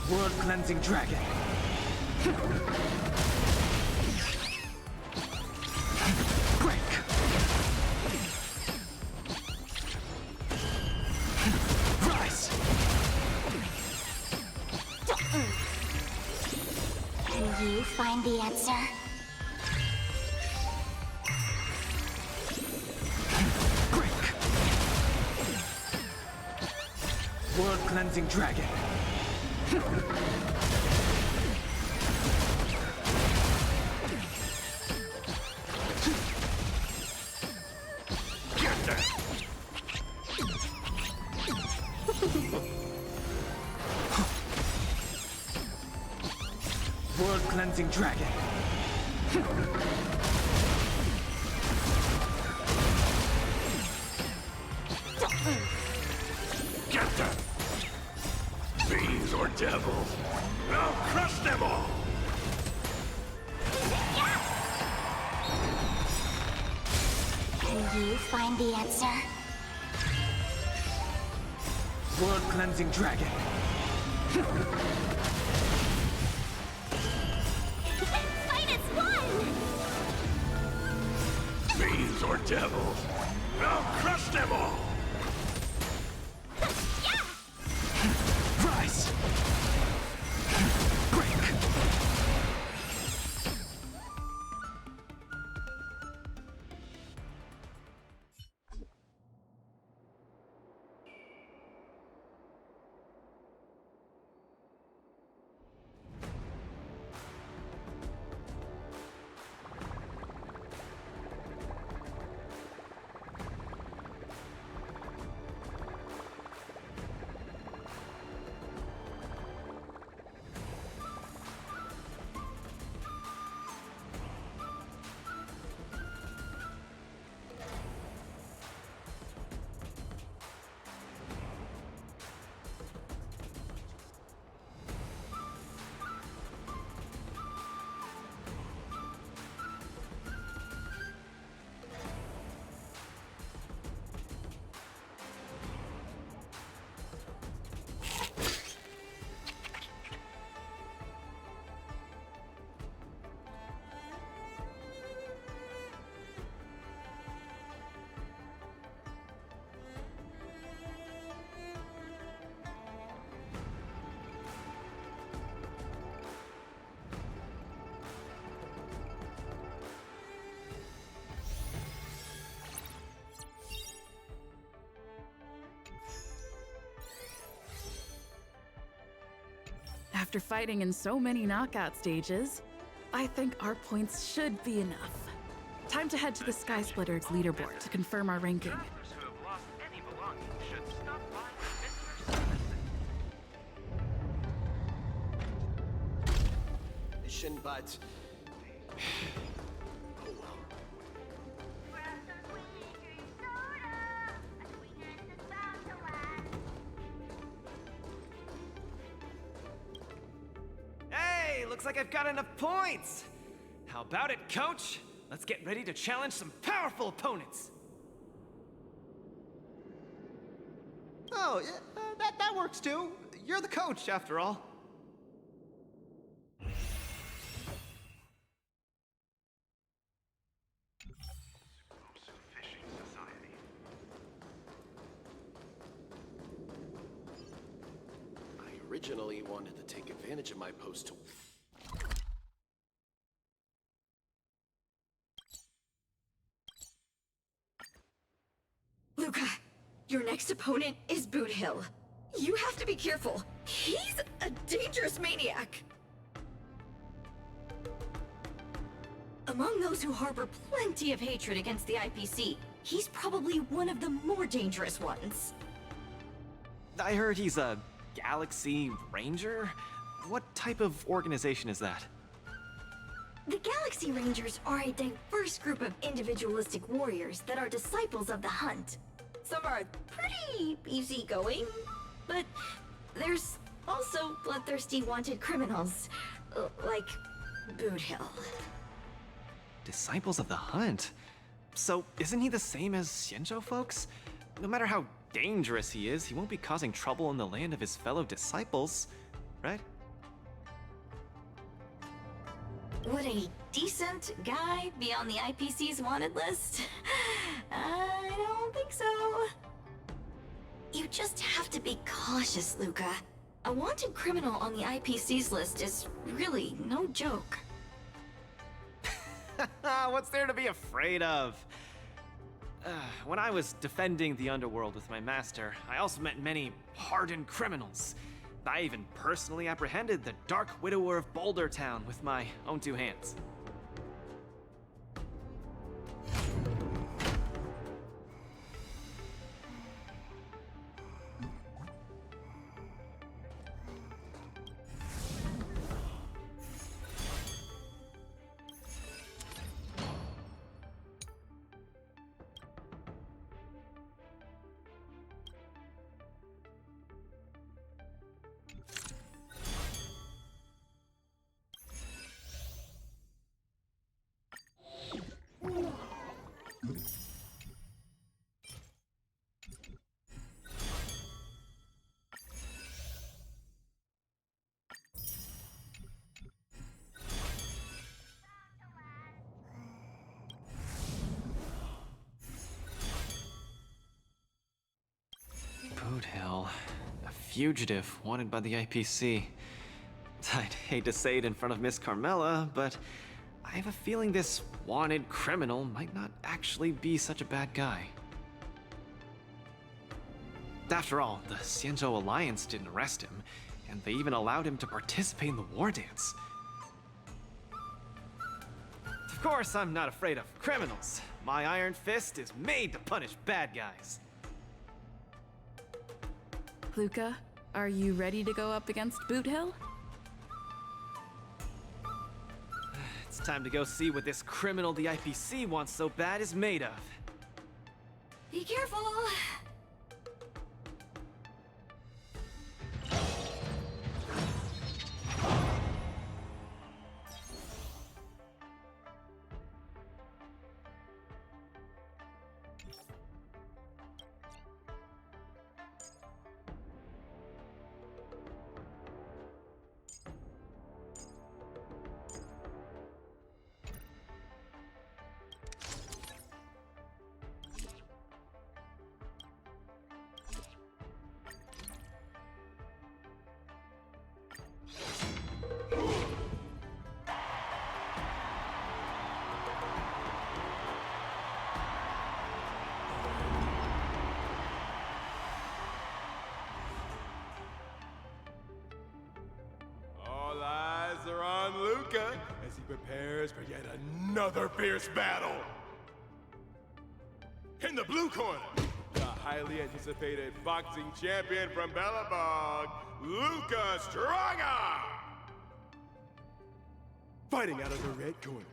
World-cleansing dragon. Break. Rise. Can you find the answer? Break. World-cleansing dragon. World-cleansing dragon. Get them! Fiends or devils, I'll crush them all! Can you find the answer? World-cleansing dragon. Fight as one! Fiends or devils, I'll crush them all! Rise. Break. After fighting in so many knockout stages, I think our points should be enough. Time to head to the Sky Splitters leaderboard to confirm our ranking. Travelers who have lost any belongings should stop by visitor service. Mission, but oh well. Hey, looks like I've got enough points! How about it, coach? Let's get ready to challenge some powerful opponents! Oh, yeah, that works too. You're the coach, after all. I originally wanted to take advantage of my post to... Luca, your next opponent is Boot Hill. You have to be careful. He's a dangerous maniac. Among those who harbor plenty of hatred against the IPC, he's probably one of the more dangerous ones. I heard he's a Galaxy Ranger? What type of organization is that? The Galaxy Rangers are a diverse group of individualistic warriors that are disciples of the hunt. Some are pretty easygoing, but there's also bloodthirsty wanted criminals, like Boot Hill. Disciples of the Hunt? So, isn't he the same as Xianzhou folks? No matter how dangerous he is, he won't be causing trouble in the land of his fellow disciples, right? Would a decent guy be on the IPC's wanted list? I don't think so. You just have to be cautious, Luca. A wanted criminal on the IPC's list is really no joke. What's there to be afraid of? When I was defending the underworld with my master, I also met many hardened criminals. I even personally apprehended the Dark Widower of Boulder Town with my own two hands. Boot Hill, a fugitive wanted by the IPC. I'd hate to say it in front of Miss Carmela, but I have a feeling this wanted criminal might not actually be such a bad guy. After all, the Xianzhou Alliance didn't arrest him, and they even allowed him to participate in the war dance. Of course, I'm not afraid of criminals. My iron fist is made to punish bad guys. Luca, are you ready to go up against Boot Hill? It's time to go see what this criminal the IPC wants so bad is made of. Be careful! All eyes are on Luca as he prepares for yet another fierce battle. In the blue corner, the highly anticipated boxing champion from Bellabog, Luca Straga! Fighting out of the red corner,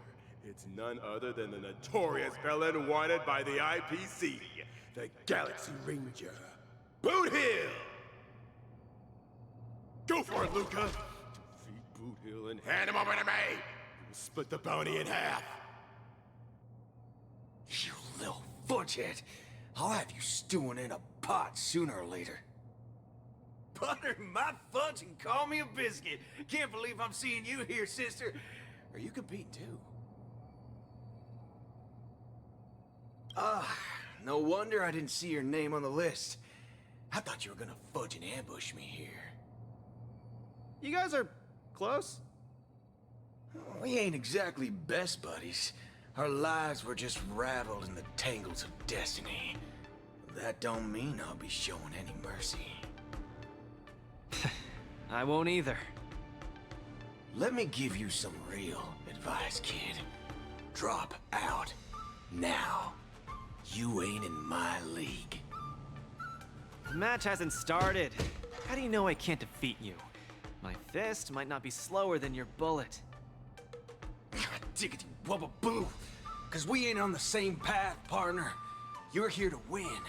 it's none other than the notorious villain wanted by the IPC, the Galaxy Ranger, Boot Hill! Go for it, Luca! Defeat Boot Hill and hand him over to me! We'll split the bounty in half. You little fudgehead. I'll have you stewing in a pot sooner or later. Butter my fudge and call me a biscuit. Can't believe I'm seeing you here, sister. Or you compete too. No wonder I didn't see your name on the list. I thought you were gonna fudge and ambush me here. You guys are close? We ain't exactly best buddies. Our lives were just raveled in the tangles of destiny. That don't mean I'll be showing any mercy. I won't either. Let me give you some real advice, kid. Drop out. Now. You ain't in my league. The match hasn't started. How do you know I can't defeat you? My fist might not be slower than your bullet. tickety wubba boo. Cause we ain't on the same path, partner. You're here to win.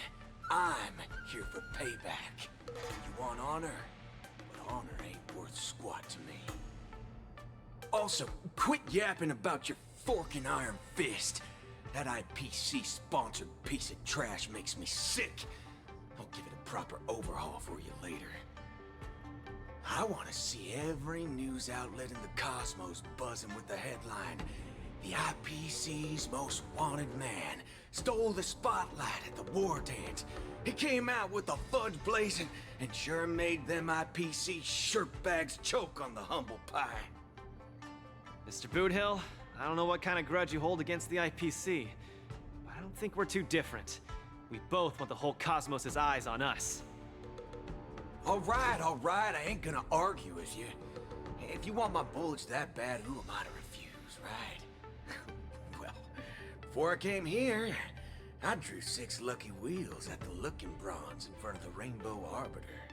I'm here for payback. You want honor? But honor ain't worth squat to me. Also, quit yapping about your fork and iron fist. That IPC-sponsored piece of trash makes me sick. I'll give it a proper overhaul for you later. I want to see every news outlet in the cosmos buzzing with the headline, "The IPC's most wanted man stole the spotlight at the war dance. He came out with the fudge blazing and sure made them IPC shirtbags choke on the humble pie." Mr. Boothill, I don't know what kind of grudge you hold against the IPC, but I don't think we're too different. We both want the whole cosmos' eyes on us. All right, I ain't gonna argue with you. If you want my bullets that bad, who am I to refuse, right? Well, before I came here, I drew 6 lucky wheels at the Looking Bronze in front of the Rainbow Arbiter.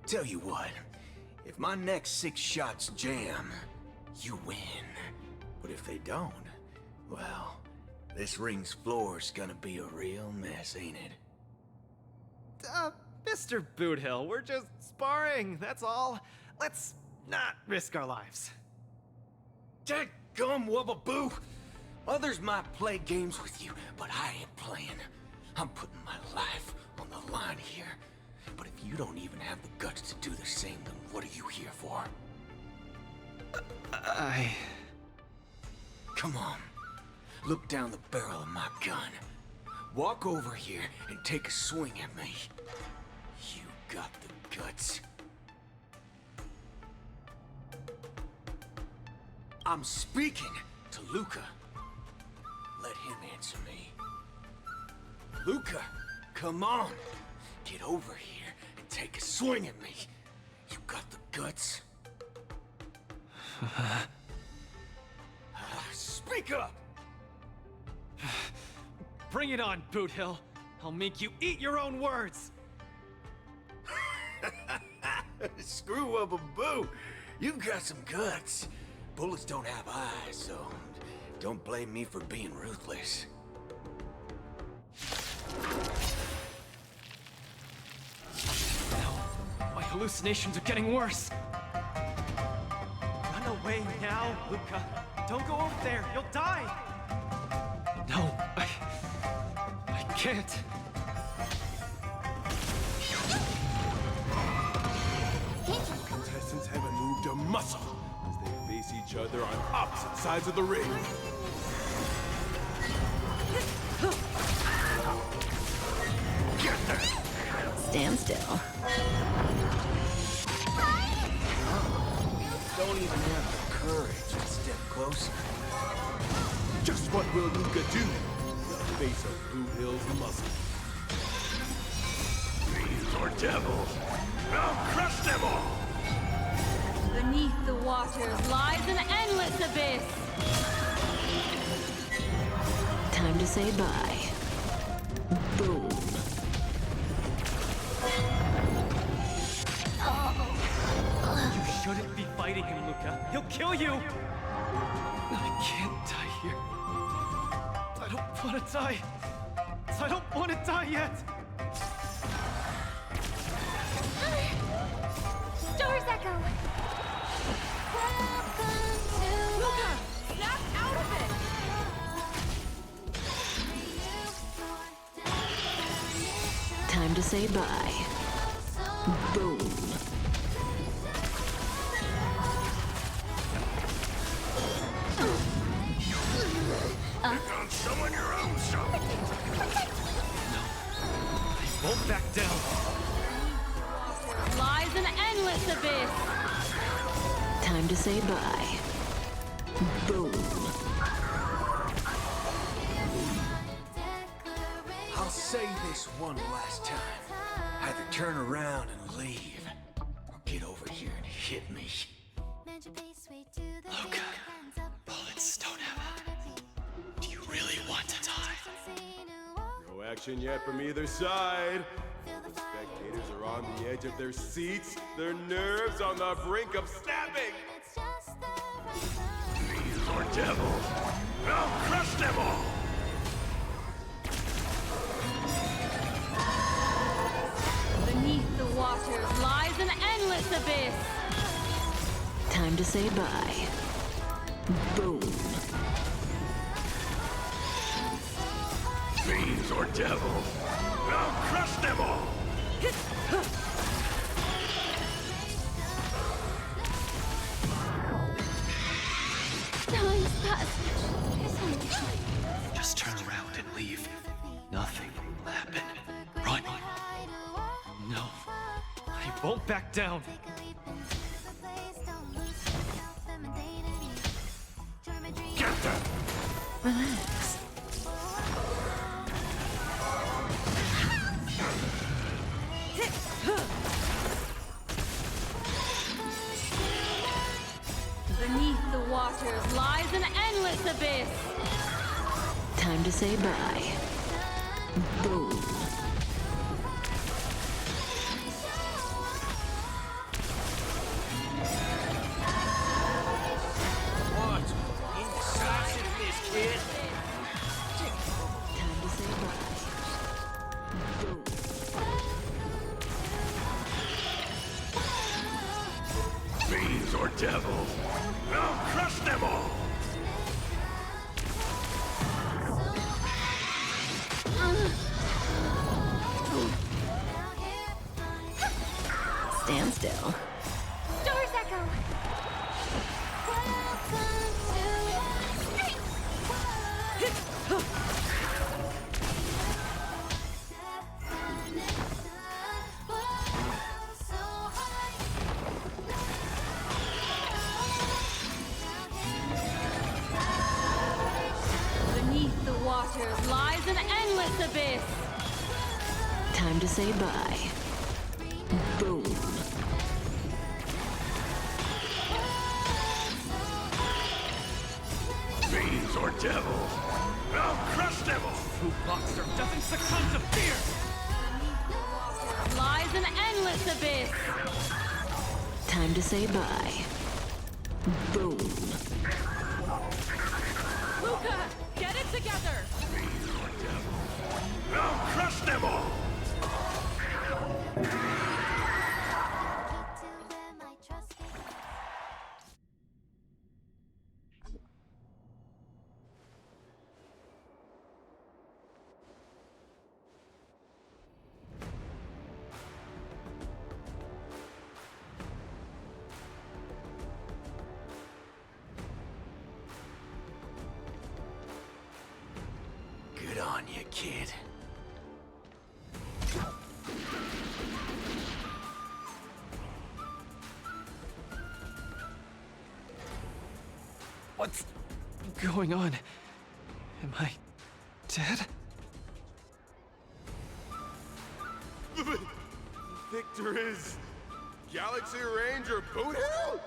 Tell you what, if my next 6 shots jam, you win. But if they don't, well, this ring's floor's gonna be a real mess, ain't it? Mr. Boothill, we're just sparring, that's all. Let's not risk our lives. Dadgum wubba boo! Others might play games with you, but I ain't playing. I'm putting my life on the line here. But if you don't even have the guts to do the same, then what are you here for? Come on. Look down the barrel of my gun. Walk over here and take a swing at me. You got the guts. I'm speaking to Luca. Let him answer me. Luca, come on. Get over here and take a swing at me. You got the guts? Speak up! Bring it on, Boothill. I'll make you eat your own words. Screw up a boo. You've got some guts. Bullets don't have eyes, so don't blame me for being ruthless. My hallucinations are getting worse. Run away now, Luca. Don't go over there. You'll die. No, I can't. Contestants haven't moved a muscle as they face each other on opposite sides of the ring. Get there! Stand still. Don't even have the courage to step closer. Just what will Luca do? The face of Blue Hill's muzzle. These are devils. I'll crush them all! Beneath the waters lies an endless abyss. Time to say bye. Boom. You shouldn't be fighting him, Luca. He'll kill you! I can't die here. I don't want to die. I don't want to die yet. Stars echo. Luca, snap out of it! Time to say bye. Boom. Don't summon your own soul! Won't back down. Lies an endless abyss. Time to say bye. Boom. I'll say this one last time. Either turn around and leave, or get over here and hit me. Luca, bullets don't have eyes. Do you really want to die? No action yet from either side. The spectators are on the edge of their seats, their nerves on the brink of snapping. These or devils. I'll crush them all! Beneath the waters lies an endless abyss. Time to say bye. Boom. Fiends or devils. I'll crush them all! Time's passage. Just turn around and leave. Nothing will happen. Run. No, I won't back down. Get them! Relax. Beneath the waters lies an endless abyss. Time to say bye. Boom. What? Indecisiveness, kid? Time to say bye. Boom. Fiends or devils. I'll crush them all! Stand still. Stars echo. Beneath the waters lies an endless abyss. Time to say bye. Boom. Fiends or devils. I'll crush them all! Who Boxer doesn't succumb to fear! Lies an endless abyss. Time to say bye. Boom. Luca, get it together! Fiends or devils. I'll crush them all! Good on you, kid. What's going on? Am I dead? The victor is Galaxy Ranger Boothill?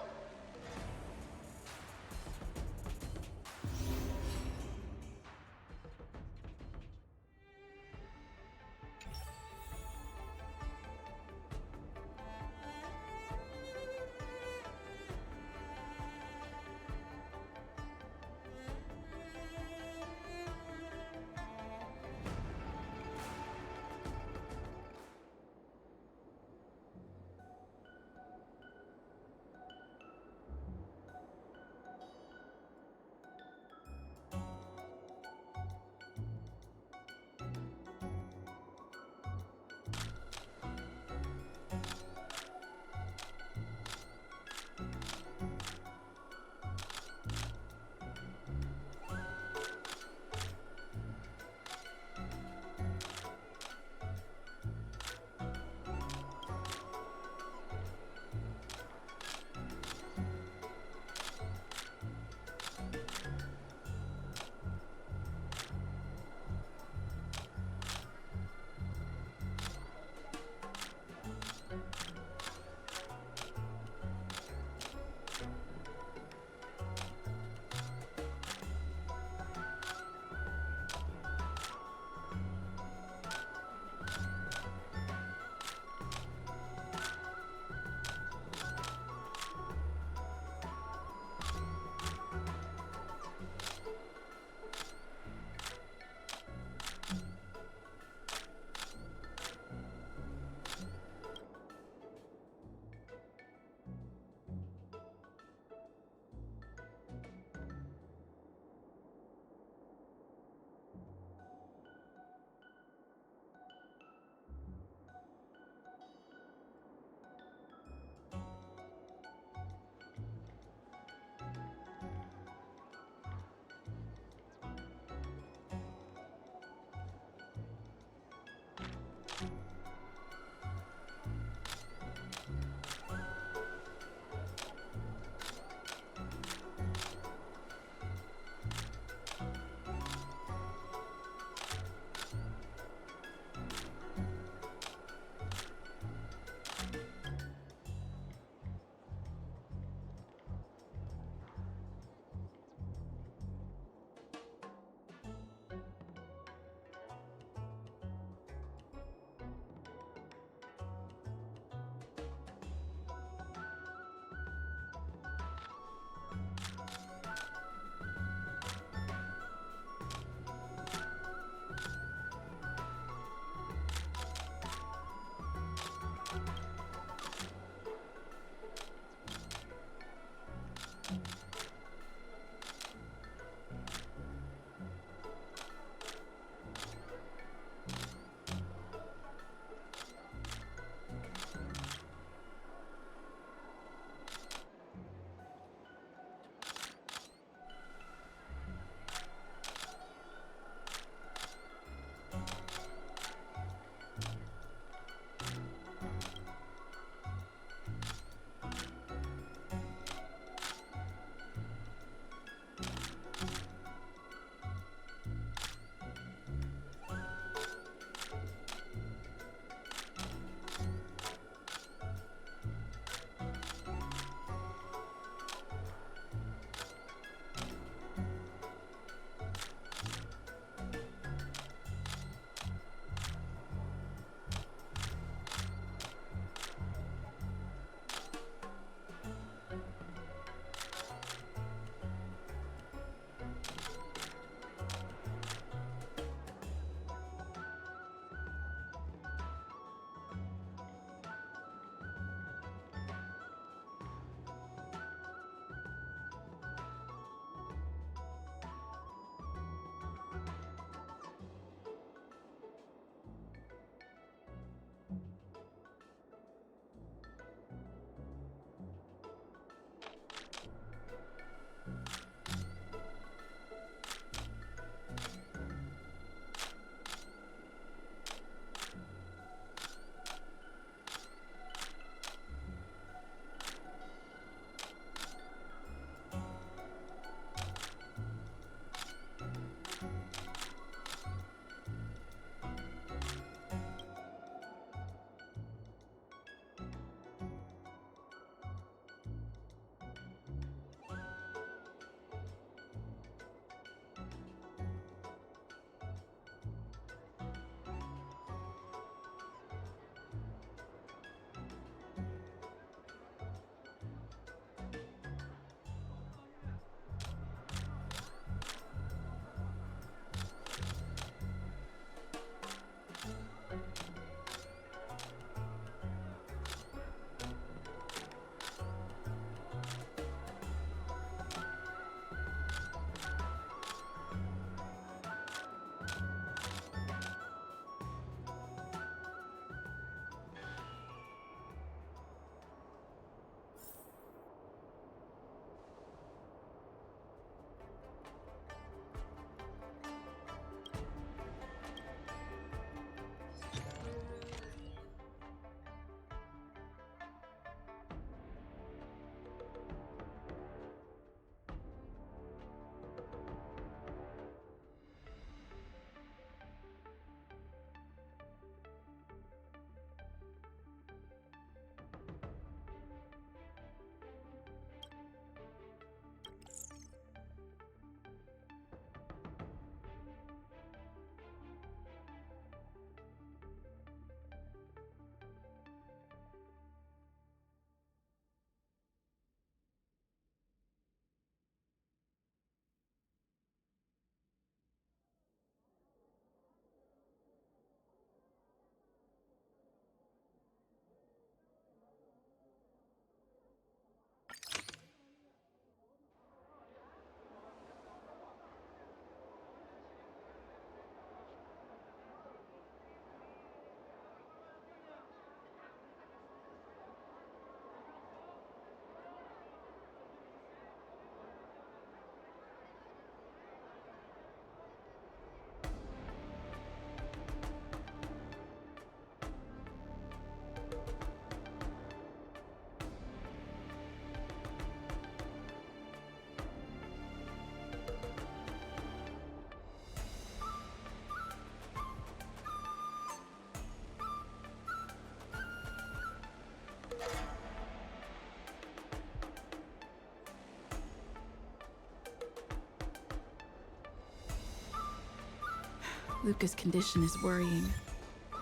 Luca's condition is worrying.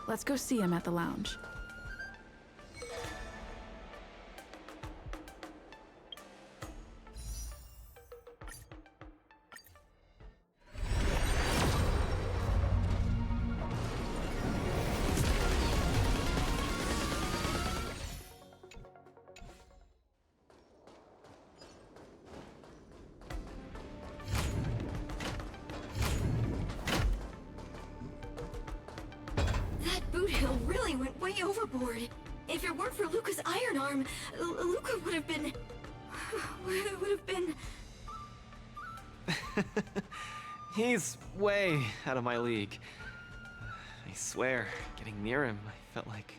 Let's go see him at the lounge. That boot hill really went way overboard. If it weren't for Luca's iron arm, Luca would have been... would have been... He's way out of my league. I swear, getting near him, I felt like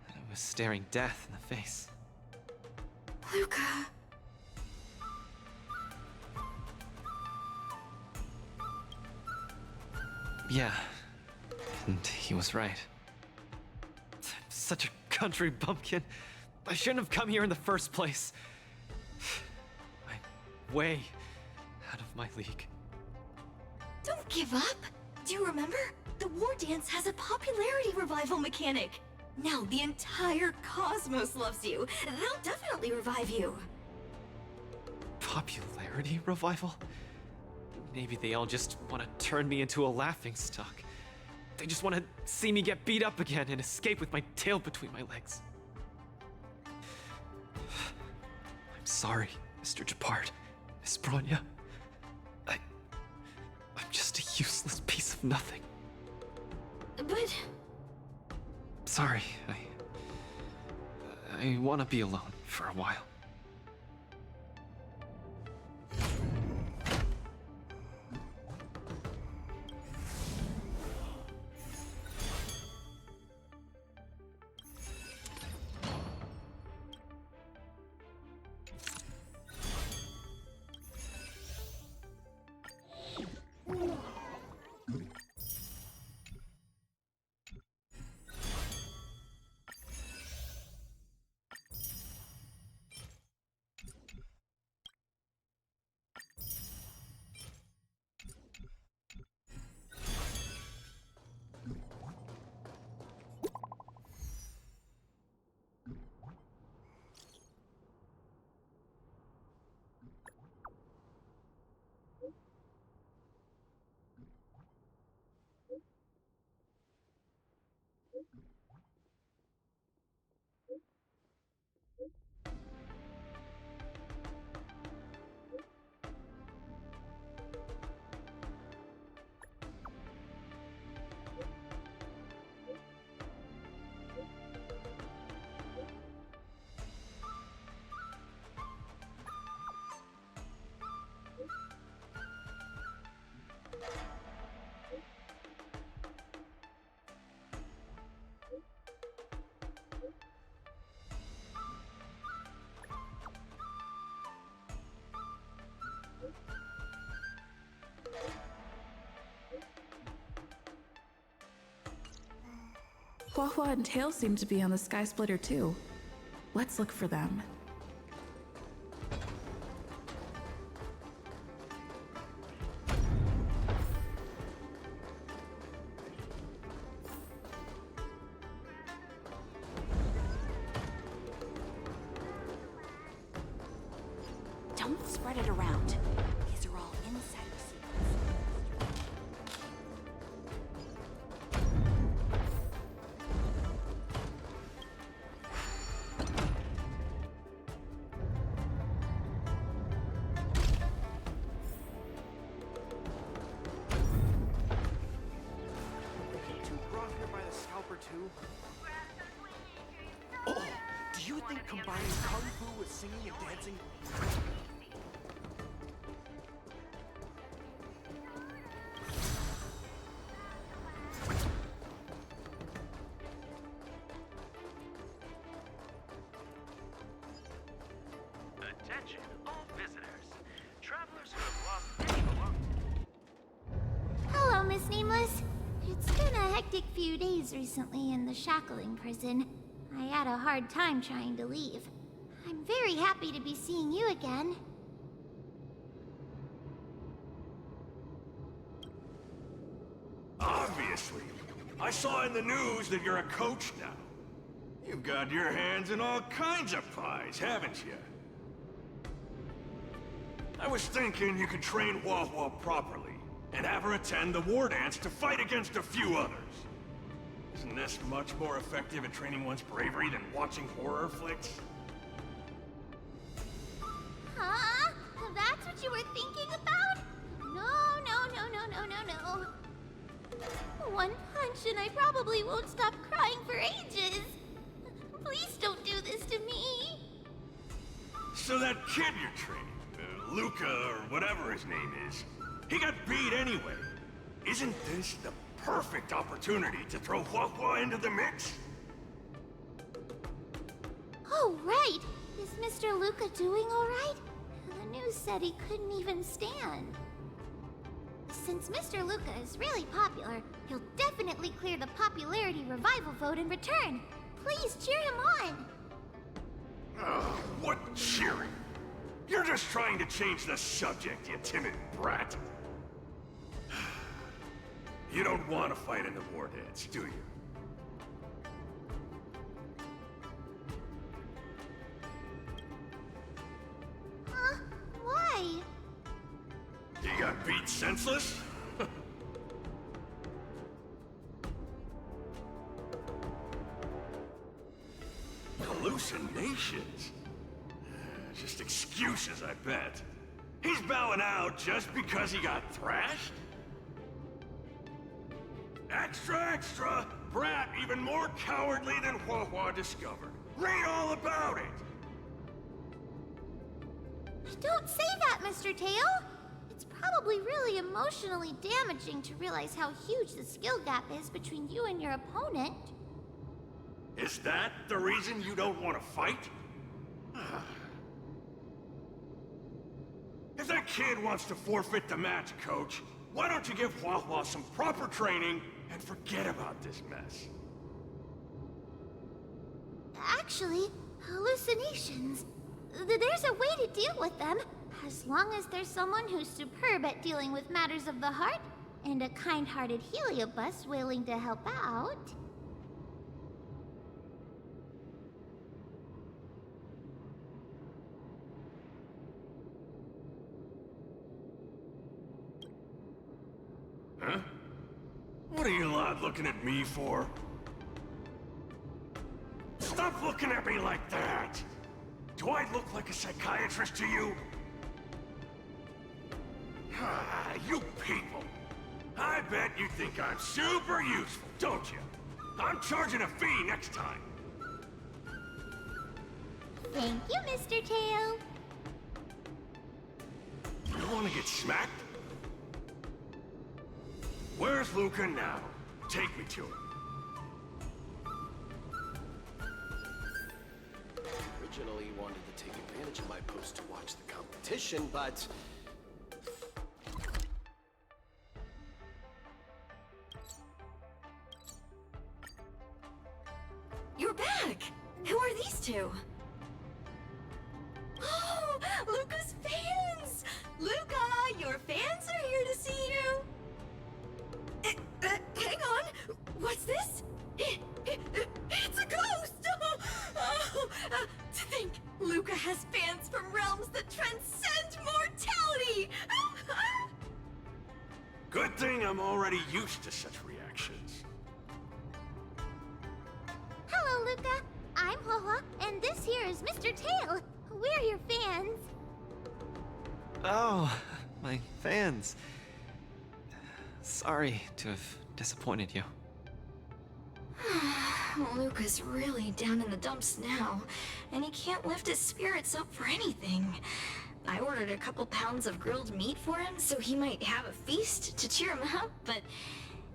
I was staring death in the face. Luca... Yeah, and he was right. I'm such a country bumpkin. I shouldn't have come here in the first place. I'm way out of my league. Don't give up! Do you remember? The war dance has a popularity revival mechanic. Now the entire cosmos loves you. They'll definitely revive you. Popularity revival? Maybe they all just want to turn me into a laughingstock. They just want to see me get beat up again and escape with my tail between my legs. I'm sorry, Mr. Japard, Miss Bronya. I'm just a useless piece of nothing. But... Sorry, I want to be alone for a while. Huahua and Tail seem to be on the Sky Splitter too. Let's look for them. Don't spread it around. These are all insider secrets. To brought here by the scalper too? Oh, do you think combining kung fu with singing and dancing? Attention, all visitors. Travelers who have lost any belongings. Hello, Miss Nameless. It's been a hectic few days recently in the shackling prison. I had a hard time trying to leave. I'm very happy to be seeing you again. I saw in the news that you're a coach now. You've got your hands in all kinds of pies, haven't you? I was thinking you could train Hua Hua properly, and have her attend the war dance to fight against a few others. Isn't this much more effective at training one's bravery than watching horror flicks? Huh? That's what you were thinking about? No. One punch and I probably won't stop crying for ages. Please don't do this to me. So that kid you're training, Luca or whatever his name is, he got beat anyway. Isn't this the perfect opportunity to throw Hua Hua into the mix? Oh, right. Is Mr. Luca doing all right? The news said he couldn't even stand. Since Mr. Luca is really popular, he'll definitely clear the popularity revival vote in return. Please cheer him on. Ugh, what cheering? You're just trying to change the subject, you timid brat. You don't want to fight in the war dance, do you? Huh? Why? You got beat senseless? Hallucinations? Just excuses, I bet. He's bowing out just because he got thrashed? Extra! Brat even more cowardly than Hua Hua discovered. Read all about it! Don't say that, Mr. Tail! It's probably really emotionally damaging to realize how huge the skill gap is between you and your opponent. Is that the reason you don't want to fight? If that kid wants to forfeit the match, Coach, why don't you give Hua Hua some proper training and forget about this mess? Actually, hallucinations. There's a way to deal with them, as long as there's someone who's superb at dealing with matters of the heart, and a kind-hearted Heliobus willing to help out. Huh? What are you lot looking at me for? Stop looking at me like that! Do I look like a psychiatrist to you? You people! I bet you think I'm super useful, don't you? I'm charging a fee next time. Thank you, Mr. Tail. You want to get smacked? Where's Luca now? Take me to him. Originally wanted to take advantage of my post to watch the competition, but... You're back! Who are these two? Oh, Luca's fans! Luca, your fans are here to see you! Hang on! What's this? It's a ghost! To think Luca has fans from realms that transcend mortality! Good thing I'm already used to such reactions. Hello, Luca. I'm Haha, and this here is Mr. Tail. We're your fans. Oh, my fans. Sorry to have disappointed you. Luca's really down in the dumps now, and he can't lift his spirits up for anything. I ordered a couple pounds of grilled meat for him so he might have a feast to cheer him up, but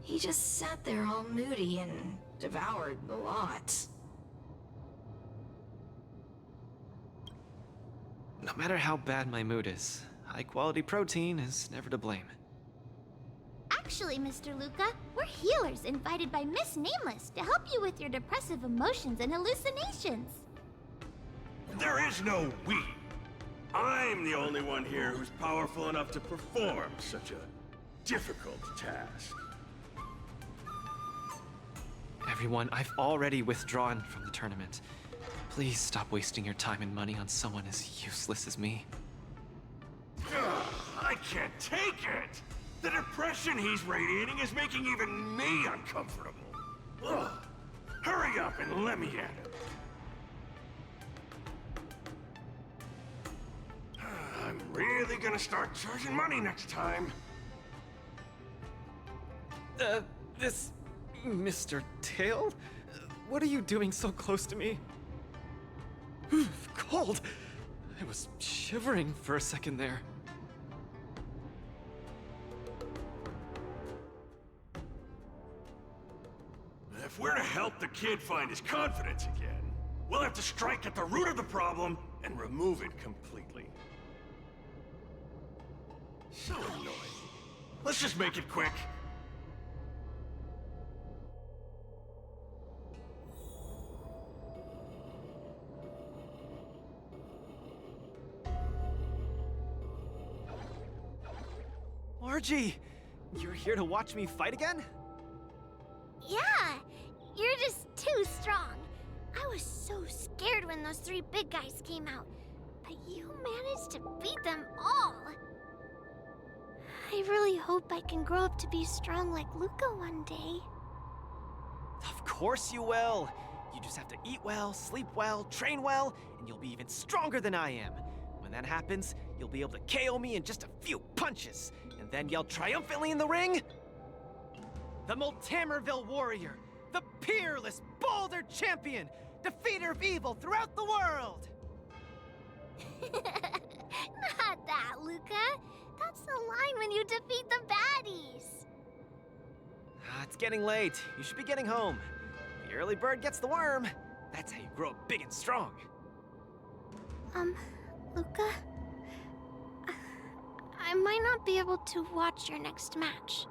he just sat there all moody and devoured the lot. No matter how bad my mood is, high-quality protein is never to blame. Actually, Mr. Luca, we're healers invited by Miss Nameless to help you with your depressive emotions and hallucinations. There is no we. I'm the only one here who's powerful enough to perform such a difficult task. Everyone, I've already withdrawn from the tournament. Please stop wasting your time and money on someone as useless as me. Ugh, I can't take it! The depression he's radiating is making even me uncomfortable. Ugh. Hurry up and let me at him. I'm really gonna start charging money next time. This... Mr. Tail? What are you doing so close to me? Cold! I was shivering for a second there. If we're to help the kid find his confidence again, we'll have to strike at the root of the problem and remove it completely. So annoying. Let's just make it quick. Margie! You're here to watch me fight again? Yeah, you're just too strong. I was so scared when those 3 big guys came out, but you managed to beat them all. I really hope I can grow up to be strong like Luca one day. Of course you will! You just have to eat well, sleep well, train well, and you'll be even stronger than I am. When that happens, you'll be able to KO me in just a few punches, and then yell triumphantly in the ring, "The Multamerville Warrior, the peerless Boulder Champion, defeater of evil throughout the world!" Not that, Luca. That's the line when you defeat the baddies. It's getting late. You should be getting home. The early bird gets the worm. That's how you grow up big and strong. Luca? I might not be able to watch your next match.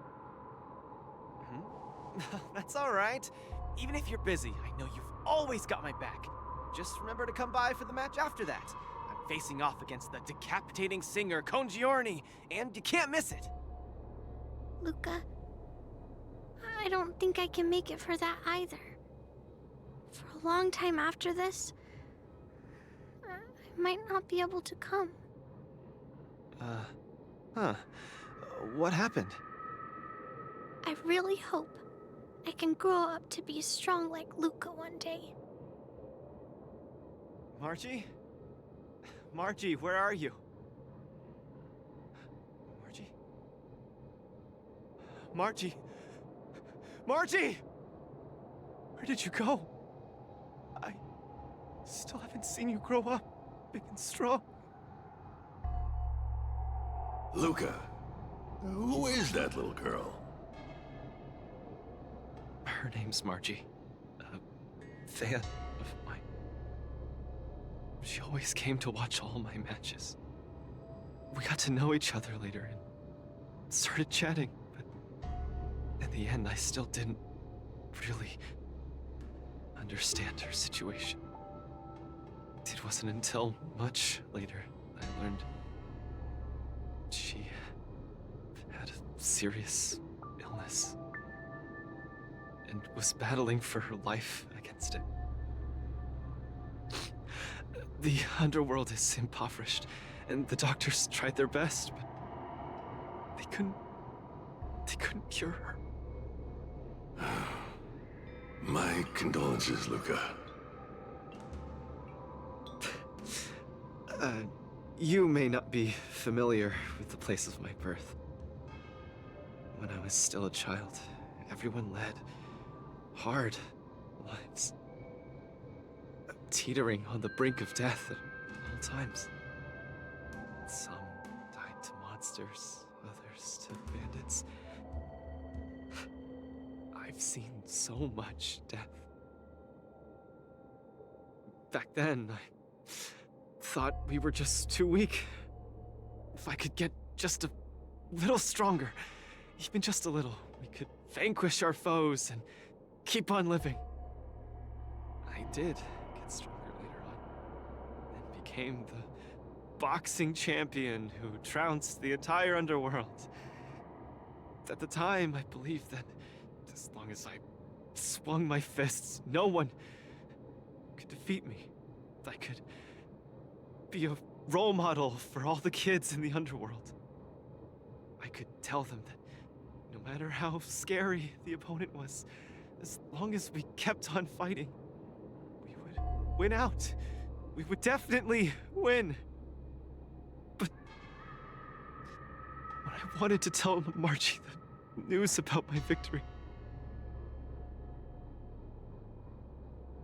That's all right. Even if you're busy, I know you've always got my back. Just remember to come by for the match after that. I'm facing off against the decapitating singer Congiorni, and you can't miss it. Luca, I don't think I can make it for that either. For a long time after this, I might not be able to come. What happened? I really hope I can grow up to be strong like Luca one day. Margie? Margie, where are you? Margie? Margie? Margie! Where did you go? I still haven't seen you grow up big and strong. Luca, who is that little girl? Her name's Margie. A fan of mine. She always came to watch all my matches. We got to know each other later and started chatting, but in the end, I still didn't really understand her situation. It wasn't until much later I learned she had a serious illness and was battling for her life against it. The underworld is impoverished, and the doctors tried their best, but they couldn't cure her. My condolences, Luca. You may not be familiar with the place of my birth. When I was still a child, everyone led hard lives, teetering on the brink of death at all times. Some died to monsters, others to bandits. I've seen so much death. Back then, I thought we were just too weak. If I could get just a little stronger, even just a little, we could vanquish our foes and keep on living. I did get stronger later on, and became the boxing champion who trounced the entire underworld. At the time, I believed that as long as I swung my fists, no one could defeat me. I could be a role model for all the kids in the underworld. I could tell them that no matter how scary the opponent was, as long as we kept on fighting, we would win out. We would definitely win. But when I wanted to tell Margie the news about my victory,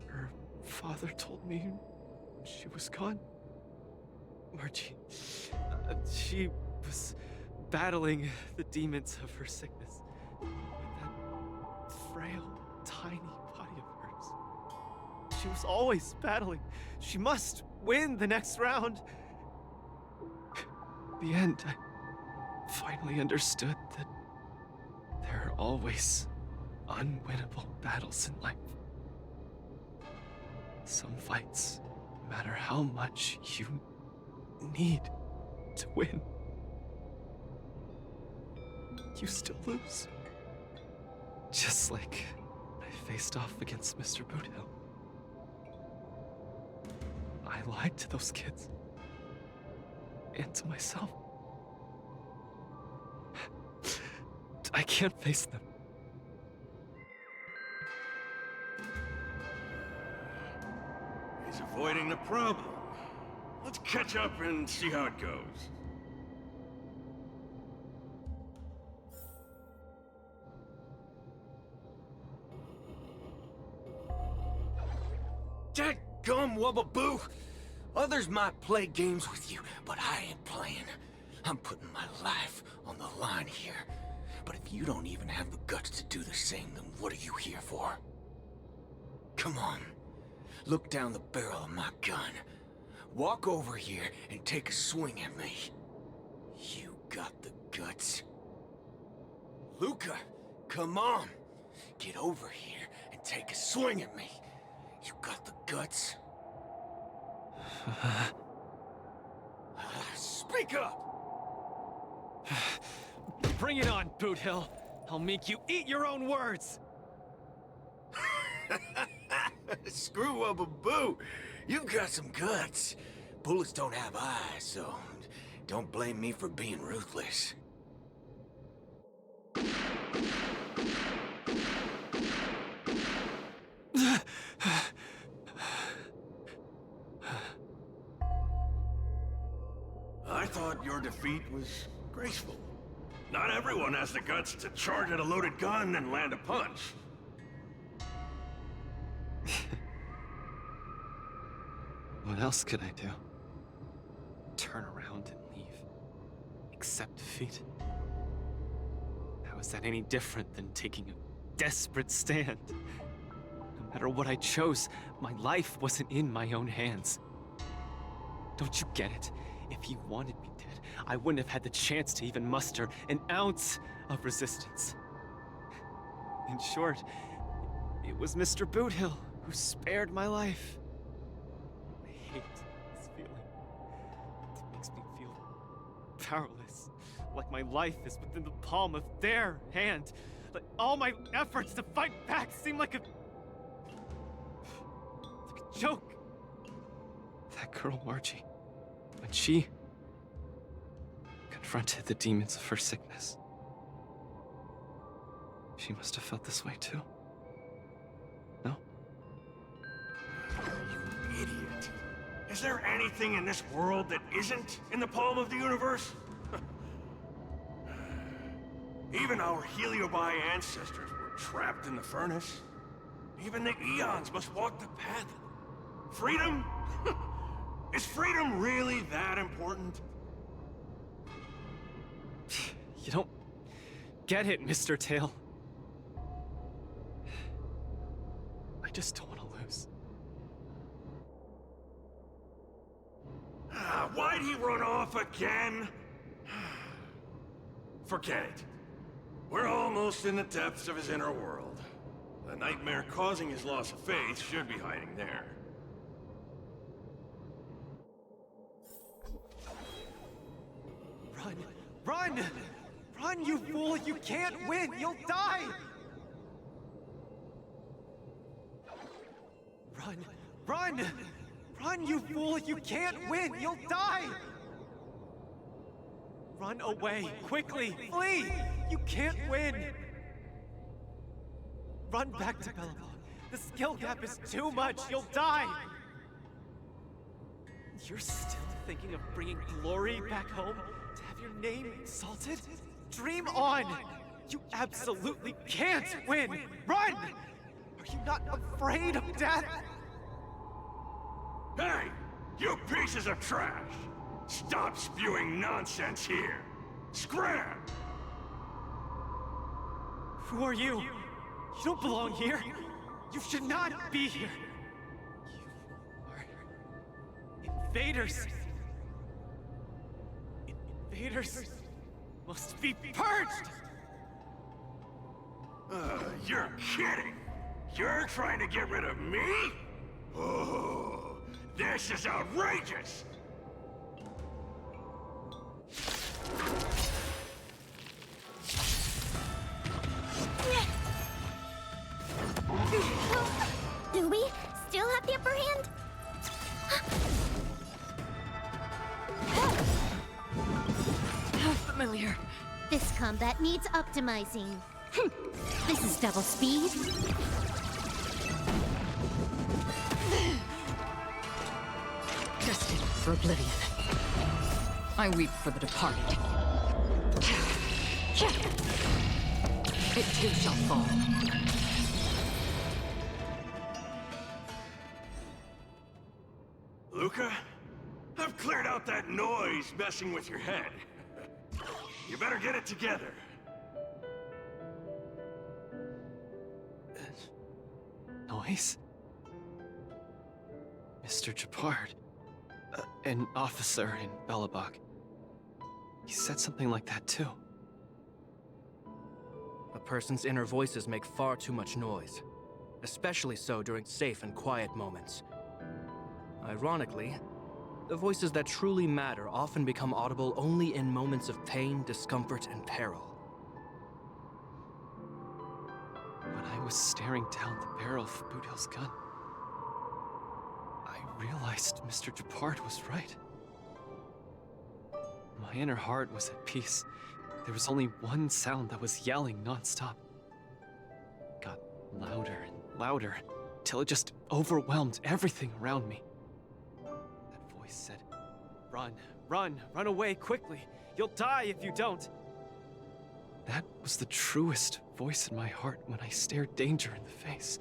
her father told me she was gone. Margie, she was battling the demons of her sickness with that frail, tiny body of hers. She was always battling. She must win the next round. In the end, I finally understood that there are always unwinnable battles in life. Some fights, no matter how much you need to win, you still lose. Just like I faced off against Mr. Boothill. I lied to those kids. And to myself. I can't face them. He's avoiding the problem. Let's catch up and see how it goes. Dadgum Wubbaboo! Others might play games with you, but I ain't playing. I'm putting my life on the line here. But if you don't even have the guts to do the same, then what are you here for? Come on. Look down the barrel of my gun. Walk over here and take a swing at me. You got the guts? Luca, come on. Get over here and take a swing at me. You got the guts? Speak up! Bring it on, Boothill. I'll make you eat your own words. Screw up a boo. You've got some guts. Bullets don't have eyes, so don't blame me for being ruthless. I thought your defeat was graceful. Not everyone has the guts to charge at a loaded gun and land a punch. What else could I do? Turn around and leave? Accept defeat? How is that any different than taking a desperate stand? No matter what I chose, my life wasn't in my own hands. Don't you get it? If he wanted me dead, I wouldn't have had the chance to even muster an ounce of resistance. In short, it was Mr. Boothill who spared my life. I hate this feeling. It makes me feel powerless, like my life is within the palm of their hand. Like all my efforts to fight back seem like a joke. That girl, Margie, when she confronted the demons of her sickness, she must have felt this way too. No? You idiot. Is there anything in this world that isn't in the palm of the universe? Even our Heliobi ancestors were trapped in the furnace. Even the eons must walk the path. Freedom? Is freedom really that important? You don't get it, Mr. Tail. I just don't want to lose. Why'd he run off again? Forget it. We're almost in the depths of his inner world. The nightmare causing his loss of faith should be hiding there. Run! Run! Run, you fool! You can't win! You'll die! Run! Run, you fool! You can't win! You'll die! Run away, quickly! Flee! You can't win! Run back to Bellabog. The skill gap is too much! You'll die! You're still thinking of bringing glory back home? To have your name exalted? Dream on! You absolutely can't win! Run! Are you not afraid of death? Hey! You pieces of trash! Stop spewing nonsense here! Scram! Who are you? You don't belong here! You should not be here! You are invaders! Invaders must be purged! You're kidding! You're trying to get rid of me? Oh, this is outrageous! Do we still have the upper hand? How familiar. This combat needs optimizing. This is double speed. Destined for oblivion. I weep for the departed. It too shall fall. Luca, I've cleared out that noise messing with your head. You better get it together. Noise? Mr. Japard. An officer in Bellabog. He said something like that too. A person's inner voices make far too much noise, especially so during safe and quiet moments. Ironically, the voices that truly matter often become audible only in moments of pain, discomfort, and peril. When I was staring down the barrel of Boudil's gun, I realized Mr. Japard was right. My inner heart was at peace. There was only one sound that was yelling nonstop. It got louder and louder, till it just overwhelmed everything around me. That voice said, "Run, run, run away quickly! You'll die if you don't!" That was the truest voice in my heart when I stared danger in the face.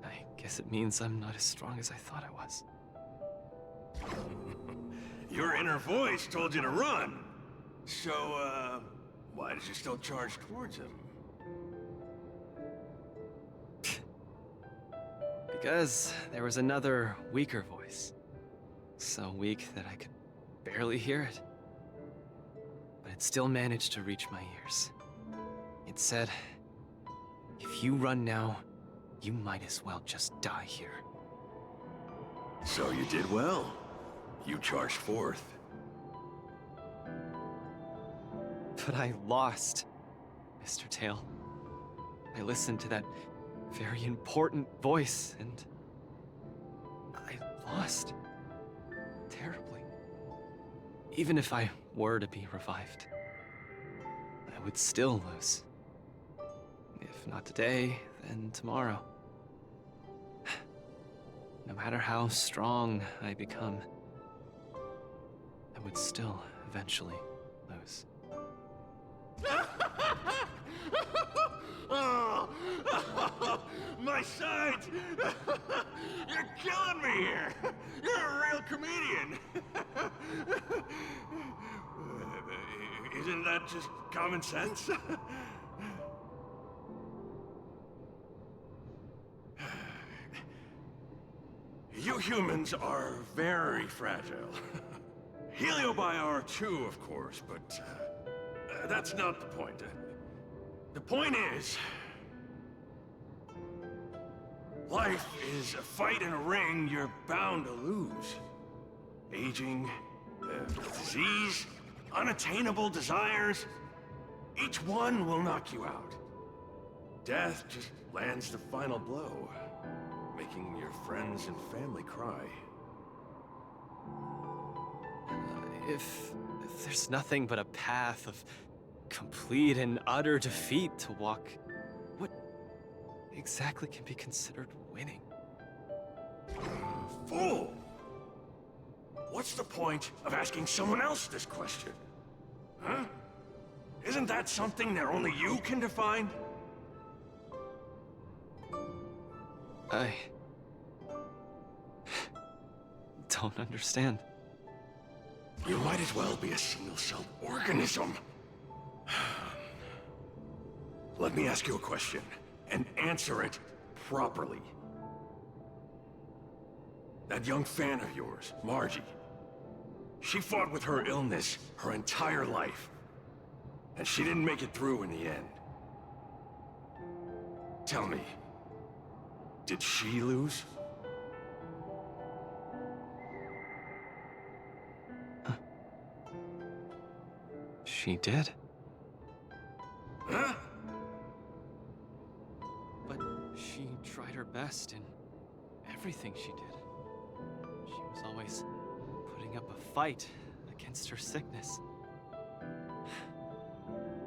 I guess it means I'm not as strong as I thought I was. Your inner voice told you to run. So, why did you still charge towards him? Because there was another, weaker voice. So weak that I could barely hear it. But it still managed to reach my ears. It said, "If you run now, you might as well just die here." So you did well. You charged forth. But I lost, Mr. Tail. I listened to that very important voice, and I lost. Terribly. Even if I were to be revived, I would still lose. If not today, then tomorrow. No matter how strong I become, I would still eventually lose. Oh, my sight! You're killing me here! You're a real comedian! Isn't that just common sense? You humans are very fragile. Heliobiar too, of course, but that's not the point. The point is, life is a fight in a ring you're bound to lose. Aging, disease, unattainable desires, each one will knock you out. death just lands the final blow, making your friends and family cry. If there's nothing but a path of complete and utter defeat to walk, what exactly can be considered winning? Fool! What's the point of asking someone else this question? Huh? Isn't that something that only you can define? I don't understand. You might as well be a single-celled organism. Let me ask you a question, and answer it properly. That young fan of yours, Margie, she fought with her illness her entire life, and she didn't make it through in the end. Tell me, did she lose? She did. Huh? But she tried her best in everything she did. She was always putting up a fight against her sickness.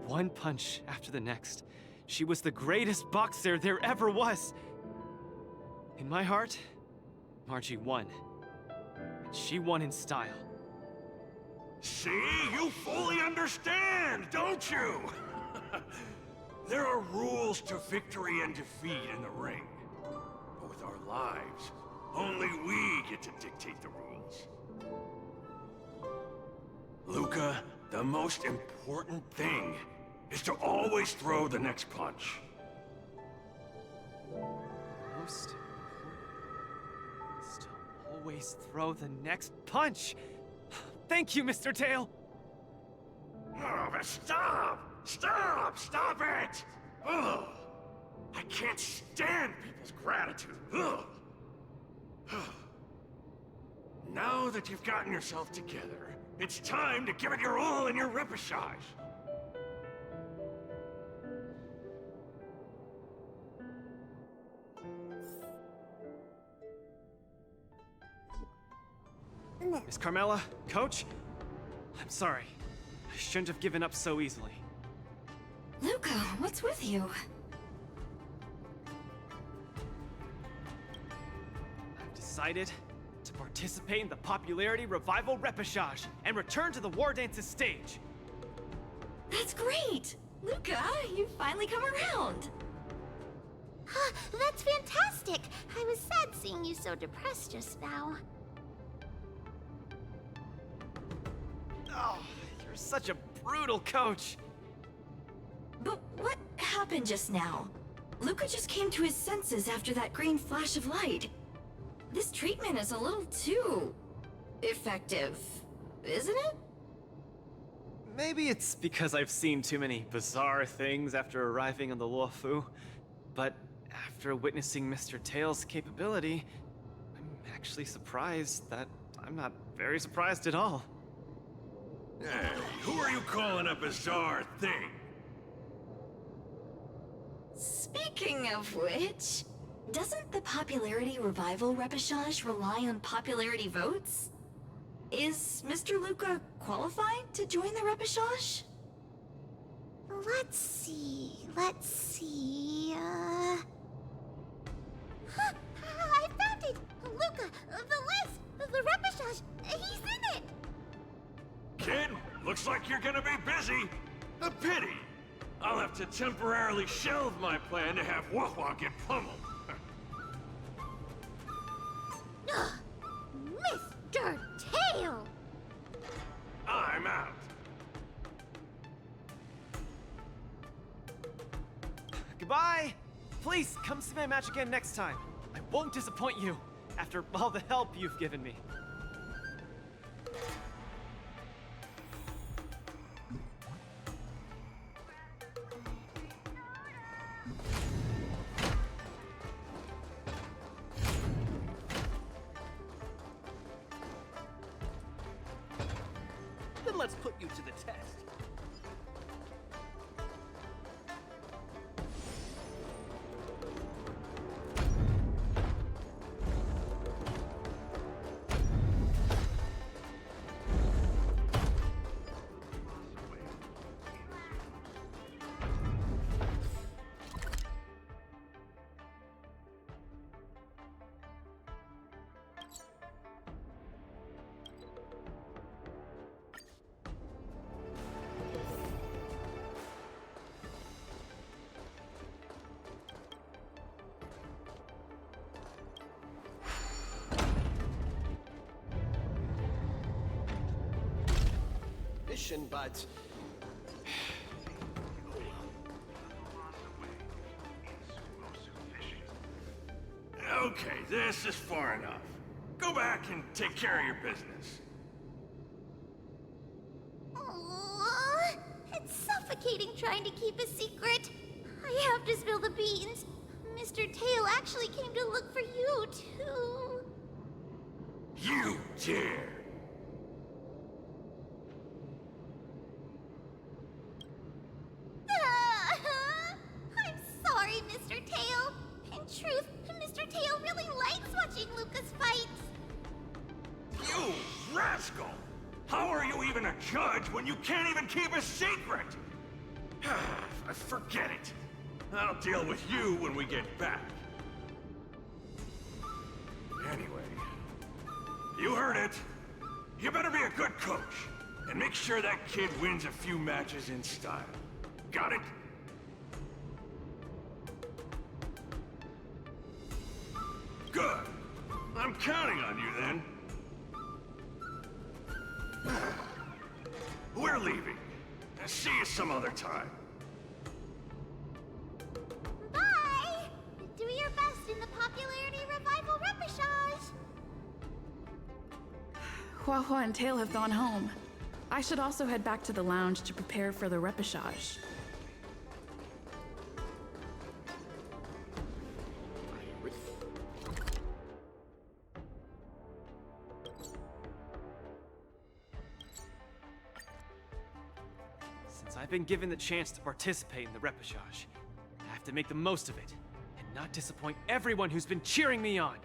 One punch after the next. She was the greatest boxer there ever was. In my heart, Margie won. And she won in style. See? You fully understand, don't you? There are rules to victory and defeat in the ring. But with our lives, only we get to dictate the rules. Luca, the most important thing is to always throw the next punch. Most important is to always throw the next punch. Thank you, Mr. Tail. Oh, but stop! Stop! Stop it! Ugh. I can't stand people's gratitude. Ugh. Now that you've gotten yourself together, it's time to give it your all in your repechage. Miss Carmela, Coach, I'm sorry. I shouldn't have given up so easily. Luca, what's with you? I've decided to participate in the Popularity Revival Repechage and return to the War Dance's stage. That's great! Luca, you've finally come around! That's fantastic! I was sad seeing you so depressed just now. Oh, you're such a brutal coach. But what happened just now? Luca just came to his senses after that green flash of light. This treatment is a little too effective, isn't it? Maybe it's because I've seen too many bizarre things after arriving on the Luofu, but after witnessing Mr. Tail's capability, I'm actually surprised that I'm not very surprised at all. Hey, who are you calling a bizarre thing? Speaking of which, doesn't the Popularity Revival Repechage rely on popularity votes? Is Mr. Luca qualified to join the Repechage? Let's see. I found it! Luca, the repechage, he's in it! Kid, looks like you're gonna be busy. A pity. I'll have to temporarily shelve my plan to have Wah-Wah get pummeled. Mr. Tail! I'm out. Goodbye! Please, come see my match again next time. I won't disappoint you, after all the help you've given me. Then let's put you to the test. explanation, but... Okay, this is far enough. Go back and take care of your business. Aw, it's suffocating trying to keep a secret. I have to spill the beans. Mr. Tail actually came to look for you, too. You dare! I'm sorry, Mr. Tail. In truth, Mr. Tail really likes watching Lucas fight. You rascal! How are you even a judge when you can't even keep a secret? Forget it. I'll deal with you when we get back. Anyway, you heard it. You better be a good coach and make sure that kid wins a few matches in style. Got it? Good. I'm counting on you then. We're leaving. See you some other time. Bye! Do your best in the popularity revival repechage. Hua Hua and Tail have gone home. I should also head back to the lounge to prepare for the repechage. Since I've been given the chance to participate in the repechage, I have to make the most of it and not disappoint everyone who's been cheering me on.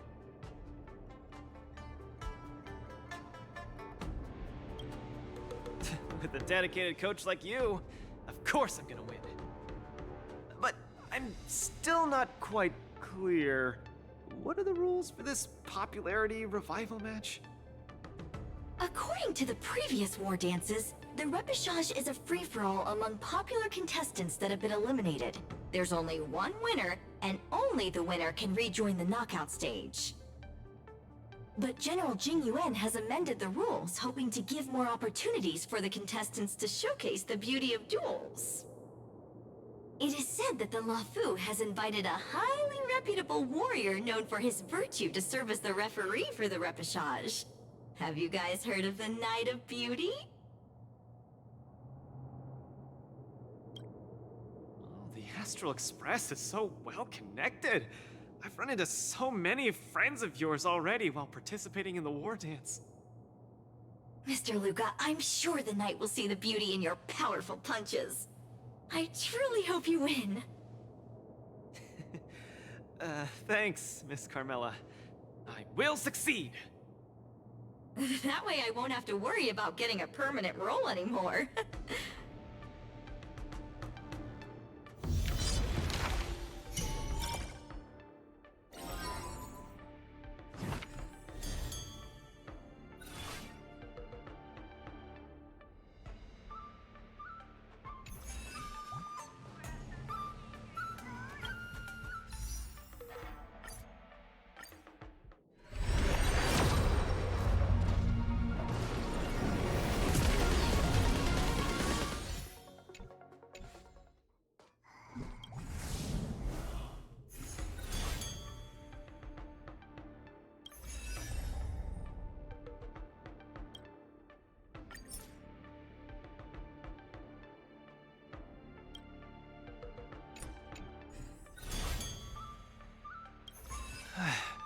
With a dedicated coach like you, of course I'm gonna win. But I'm still not quite clear. What are the rules for this popularity revival match? According to the previous war dances, the repechage is a free-for-all among popular contestants that have been eliminated. There's only one winner, and only the winner can rejoin the knockout stage. But General Jing Yuan has amended the rules, hoping to give more opportunities for the contestants to showcase the beauty of duels. It is said that the Luofu has invited a highly reputable warrior known for his virtue to serve as the referee for the repechage. Have you guys heard of the Knight of Beauty? Oh, the Astral Express is so well connected. I've run into so many friends of yours already while participating in the war dance. Mr. Luca, I'm sure the knight will see the beauty in your powerful punches. I truly hope you win. Thanks, Miss Carmela. I will succeed. That way I won't have to worry about getting a permanent role anymore.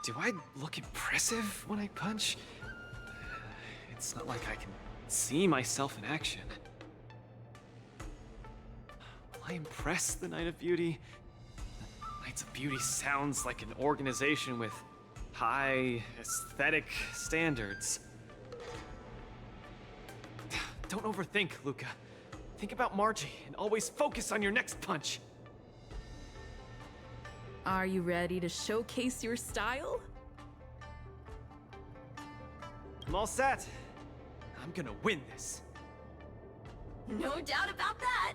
Do I look impressive when I punch? It's not like I can see myself in action. Will I impress the Knight of Beauty? The Knights of Beauty sounds like an organization with high aesthetic standards. Don't overthink, Luca. Think about Margie and always focus on your next punch. Are you ready to showcase your style? I'm all set. I'm gonna win this. No doubt about that.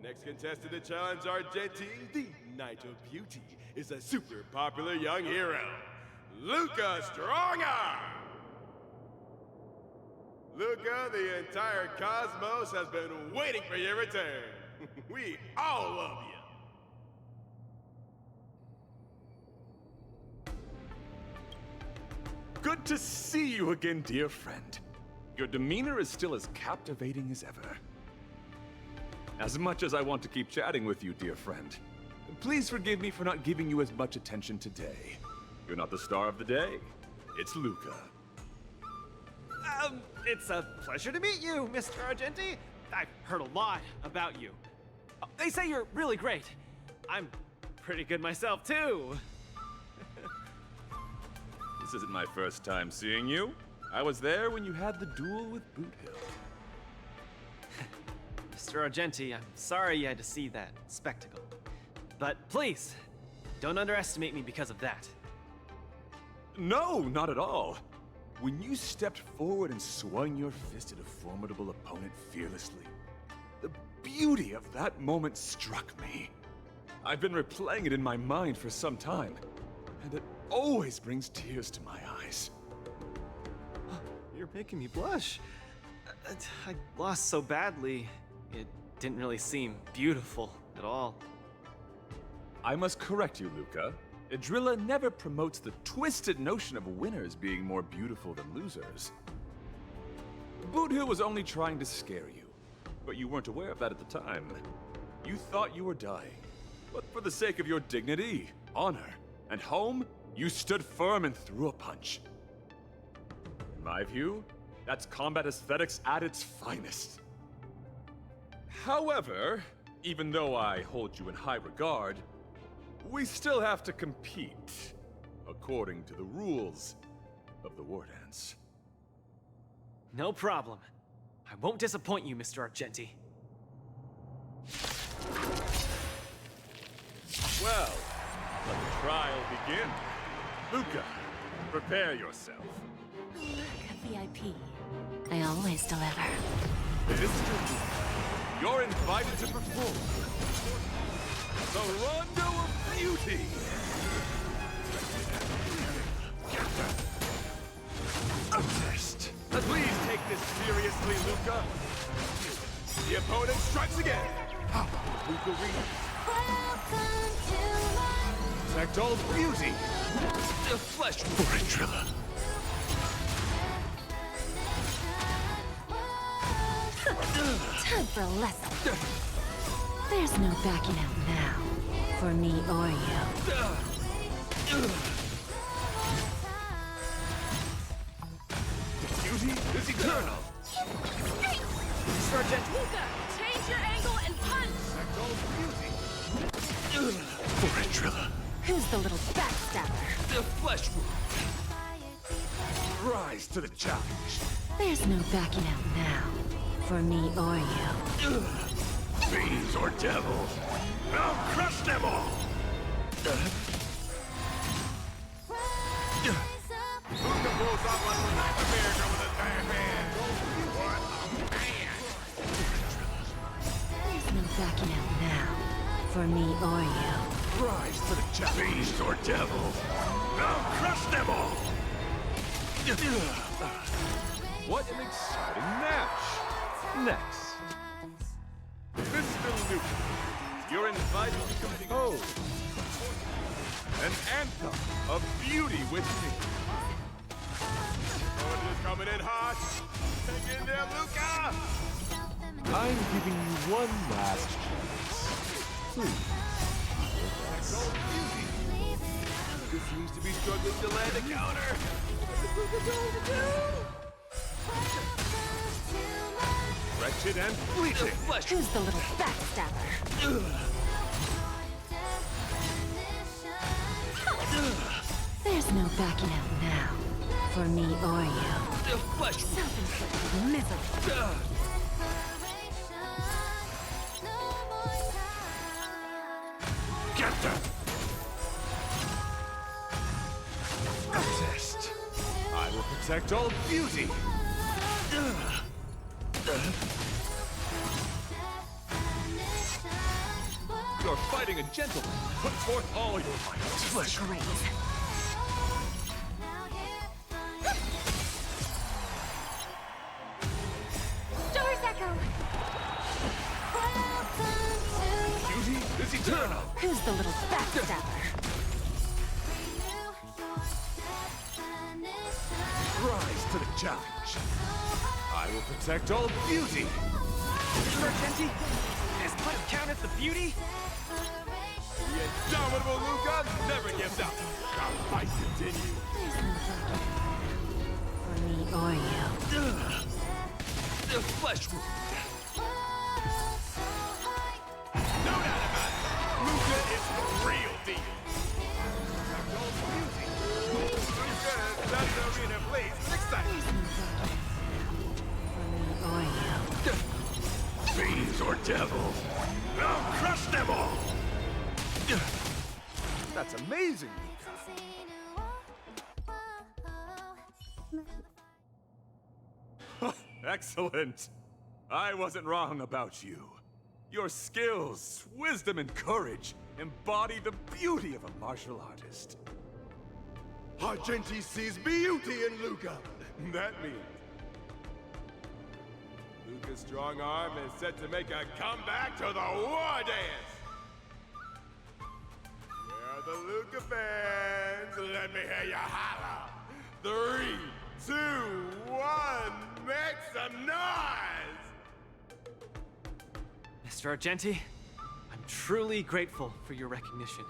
The next contestant to challenge Argenti, the Knight of Beauty, is a super popular young hero, Luca Strongarm! Luca, the entire cosmos has been waiting for your return. We all love you. Good to see you again, dear friend. Your demeanor is still as captivating as ever. As much as I want to keep chatting with you, dear friend, please forgive me for not giving you as much attention today. You're not the star of the day. It's Luca. It's a pleasure to meet you, Mr. Argenti. I've heard a lot about you. They say you're really great. I'm pretty good myself, too. This isn't my first time seeing you. I was there when you had the duel with Boot Hill. Mr. Argenti, I'm sorry you had to see that spectacle. But please, don't underestimate me because of that. No, not at all. When you stepped forward and swung your fist at a formidable opponent fearlessly, the beauty of that moment struck me. I've been replaying it in my mind for some time, and it always brings tears to my eyes. You're making me blush. I lost so badly, it didn't really seem beautiful at all. I must correct you, Luca. Idrilla never promotes the twisted notion of winners being more beautiful than losers. Boot Hill was only trying to scare you, but you weren't aware of that at the time. You thought you were dying, but for the sake of your dignity, honor, and home, you stood firm and threw a punch. In my view, that's combat aesthetics at its finest. However, even though I hold you in high regard, we still have to compete, according to the rules of the War Dance. No problem. I won't disappoint you, Mr. Argenti. Well, let the trial begin. Luca, prepare yourself. VIP. I always deliver. Mr. Luca, you're invited to perform the Rondo of Beauty. A test. Please take this seriously, Luca. The opponent strikes again. Luca reads. Protect all beauty. The flesh for Idrilla. Time for a lesson. There's no backing out now, for me or you. Beauty is eternal. Mr. Argenti. Luca, change your angle and punch! Protect all beauty. For Idrilla. Who's the little backstabber? The flesh wound. Rise to the challenge. There's no backing out now, for me or you. Fiends or devils, I'll crush them all! Luca pulls off like a nightmare with a damn hand. There's no backing out now, for me or you. Rise to the challenge. Fiends or devils, I'll crush them all! What an exciting match! Next. Mr. Luca, you're invited to compose an anthem of beauty with me. Opponent is coming in hot. Take in there, Luca. I'm giving you one last chance. Please. Luca seems to be struggling to land a counter. What's Luca going to do? Wretched and fleeting. Who's the little backstabber? There's no backing out now, for me or you. The flesh. Self-inflicted misery. Get them. A test. I will protect all beauty. fighting a gentleman. Put forth all your might. Flesh Great. Star's Echo! beauty is eternal. Who's the little backstabber? Rise to the challenge. I will protect all beauty. Sergenti, is put count as the beauty? The indomitable Luca never gives up. Our fight continues. For me or you. The flesh wound. No doubt about it. Luca is the real deal. That's the arena blaze with excitement. For me or you. Fiends or devils, I'll crush them all! That's amazing. Excellent. I wasn't wrong about you. Your skills, wisdom, and courage embody the beauty of a martial artist. Argenti sees beauty in Luca. That means Luca's strong arm is set to make a comeback to the war dance. Where are the Luca fans? Let me hear you holler. 3, 2, 1, make some noise! Mr. Argenti, I'm truly grateful for your recognition.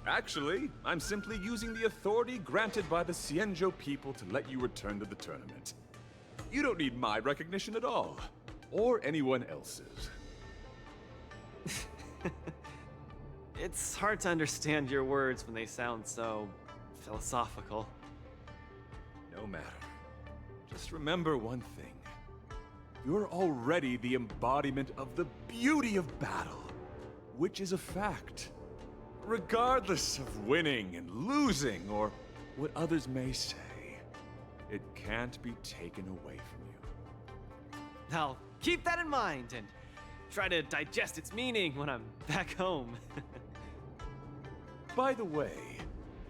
Actually, I'm simply using the authority granted by the Cienjo people to let you return to the tournament. You don't need my recognition at all, or anyone else's. It's hard to understand your words when they sound so philosophical. No matter. Just remember one thing. You're already the embodiment of the beauty of battle, which is a fact. Regardless of winning and losing, or what others may say, it can't be taken away from you. I'll keep that in mind and try to digest its meaning when I'm back home. By the way,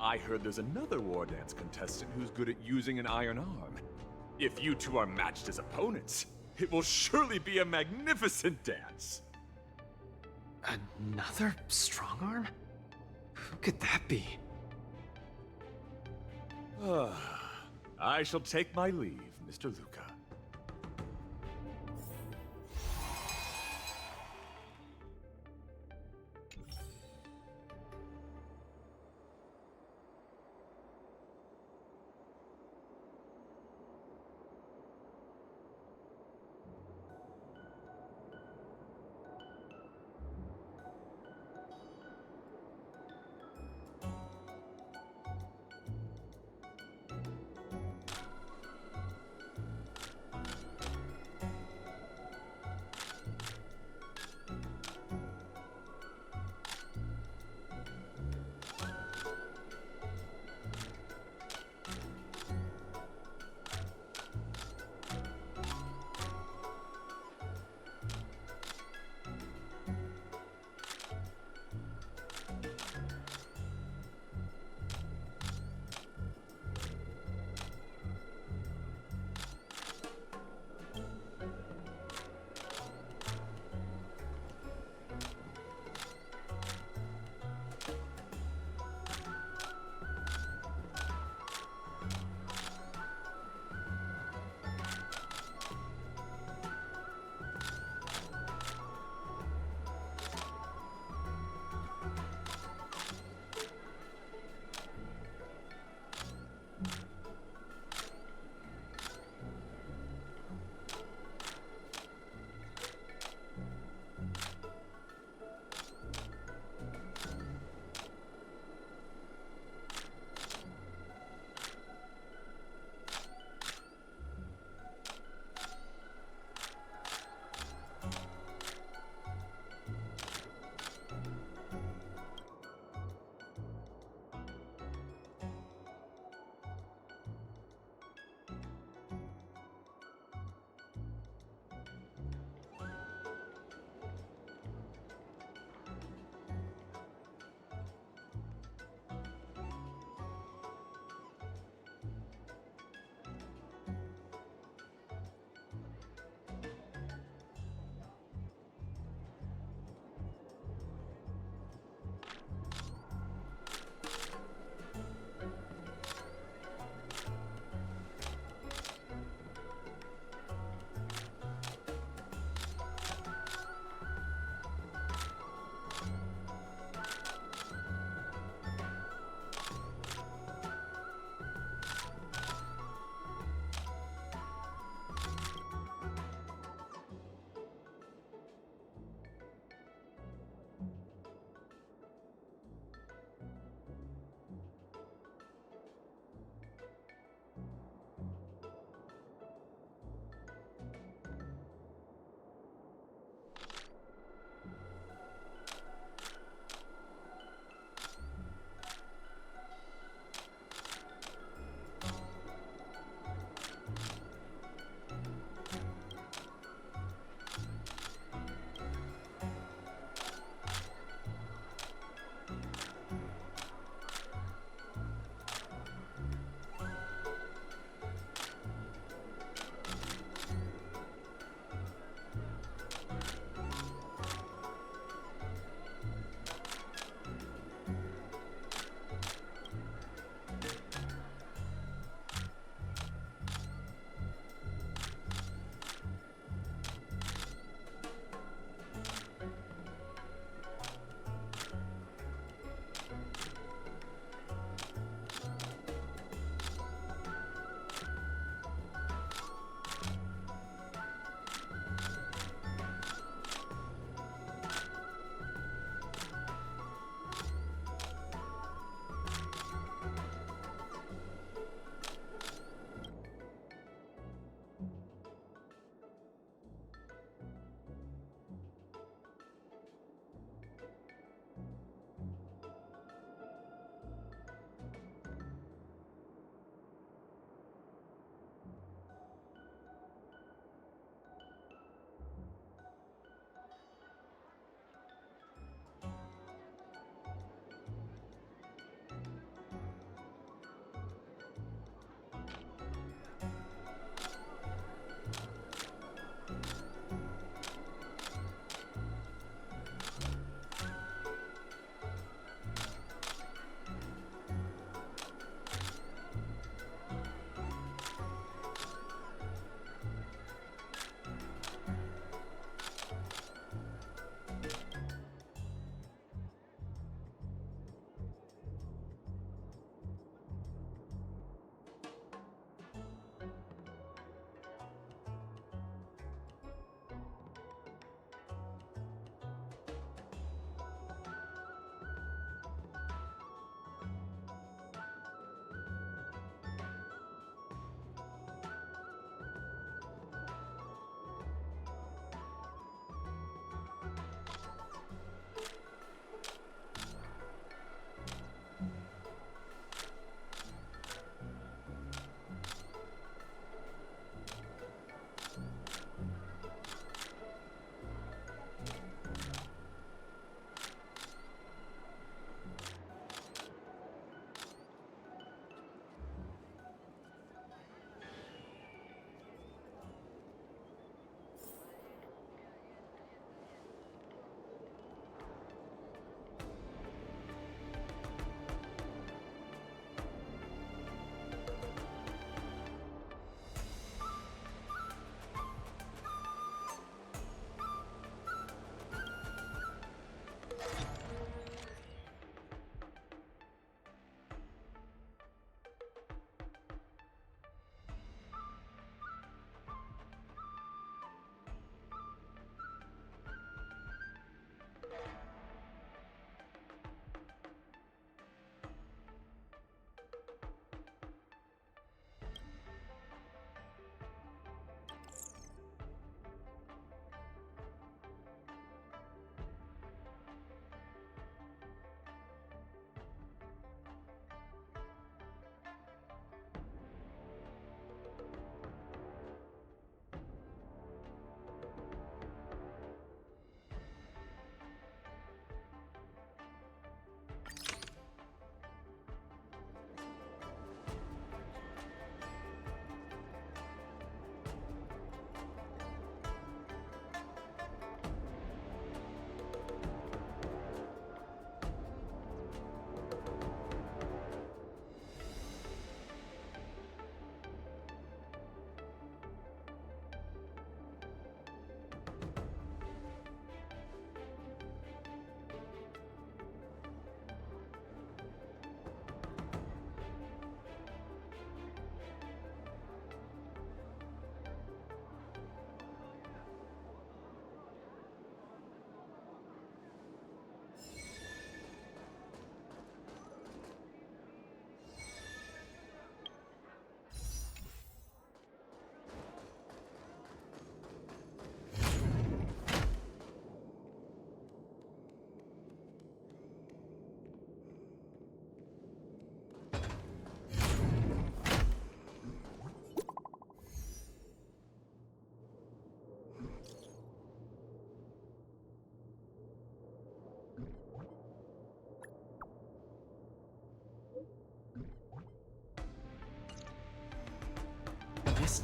I heard there's another war dance contestant who's good at using an iron arm. If you two are matched as opponents, it will surely be a magnificent dance. Another strong arm? Who could that be? I shall take my leave, Mr. Luca.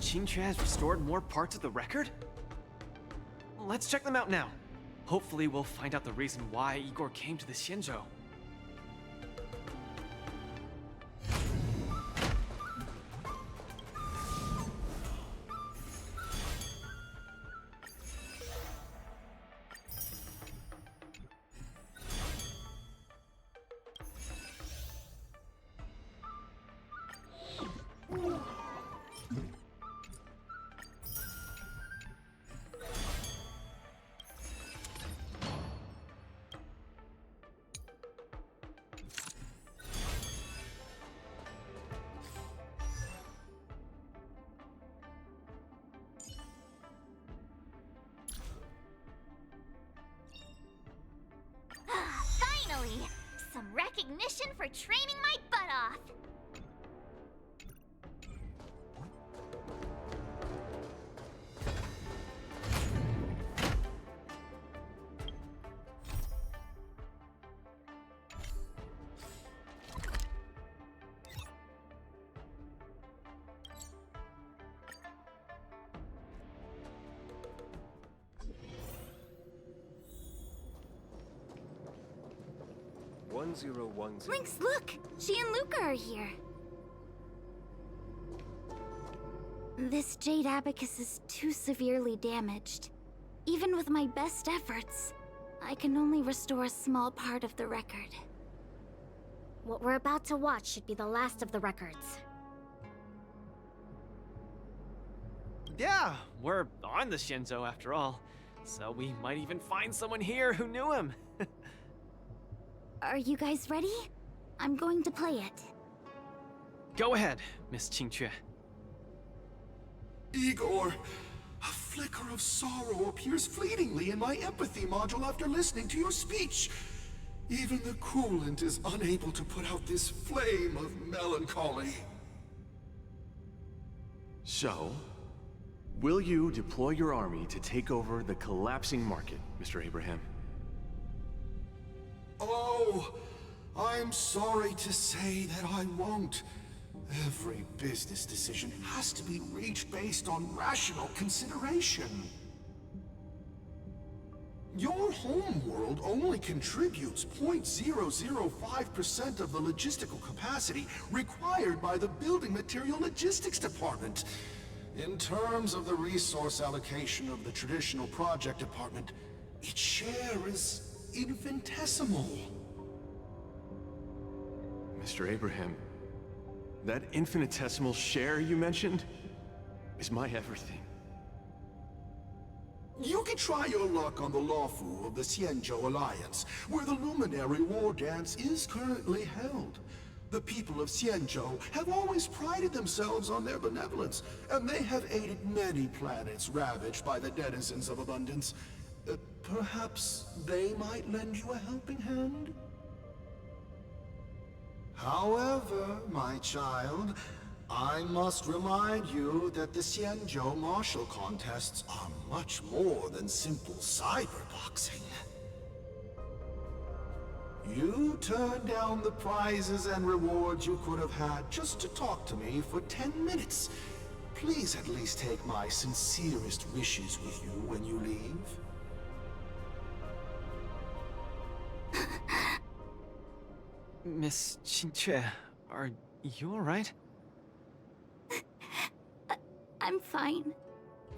Qingque has restored more parts of the record? Let's check them out now. Hopefully we'll find out the reason why Igor came to the Xianzhou. Finally! Some recognition for training my butt off! Lynx, look! She and Luca are here. This jade abacus is too severely damaged. Even with my best efforts, I can only restore a small part of the record. What we're about to watch should be the last of the records. Yeah, we're on the Xianzhou after all, so we might even find someone here who knew him. Are you guys ready? I'm going to play it. Go ahead, Miss Qingque. Igor, a flicker of sorrow appears fleetingly in my empathy module after listening to your speech. Even the coolant is unable to put out this flame of melancholy. So, will you deploy your army to take over the collapsing market, Mr. Abraham? Oh, I'm sorry to say that I won't. Every business decision has to be reached based on rational consideration. Your homeworld only contributes 0.005% of the logistical capacity required by the Building Material Logistics Department. In terms of the resource allocation of the traditional project department, its share is infinitesimal. Mr. Abraham, that infinitesimal share you mentioned is my everything. You can try your luck on the Lawfu of the Xianzhou Alliance, where the Luminary War Dance is currently held. The people of Xianzhou have always prided themselves on their benevolence, and they have aided many planets ravaged by the denizens of abundance. Perhaps they might lend you a helping hand? However, my child, I must remind you that the Xianzhou martial contests are much more than simple cyberboxing. You turned down the prizes and rewards you could have had just to talk to me for 10 minutes. Please at least take my sincerest wishes with you when you leave. Miss Qingque, are you alright? I'm fine.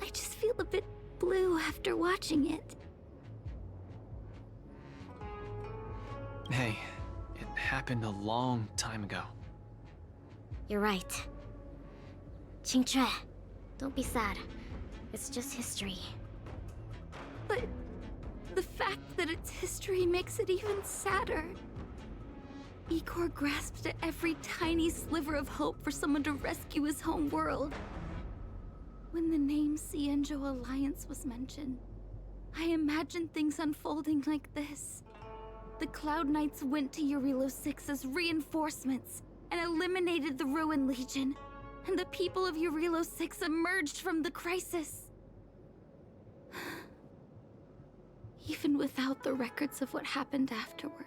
I just feel a bit blue after watching it. Hey, it happened a long time ago. You're right. Qingque, don't be sad. It's just history. But the fact that it's history makes it even sadder. Igor grasped at every tiny sliver of hope for someone to rescue his home world. When the name Xianzhou Alliance was mentioned, I imagined things unfolding like this. The Cloud Knights went to Eurilo 6 as reinforcements and eliminated the Ruin Legion, and the people of Eurilo 6 emerged from the crisis. Even without the records of what happened afterward,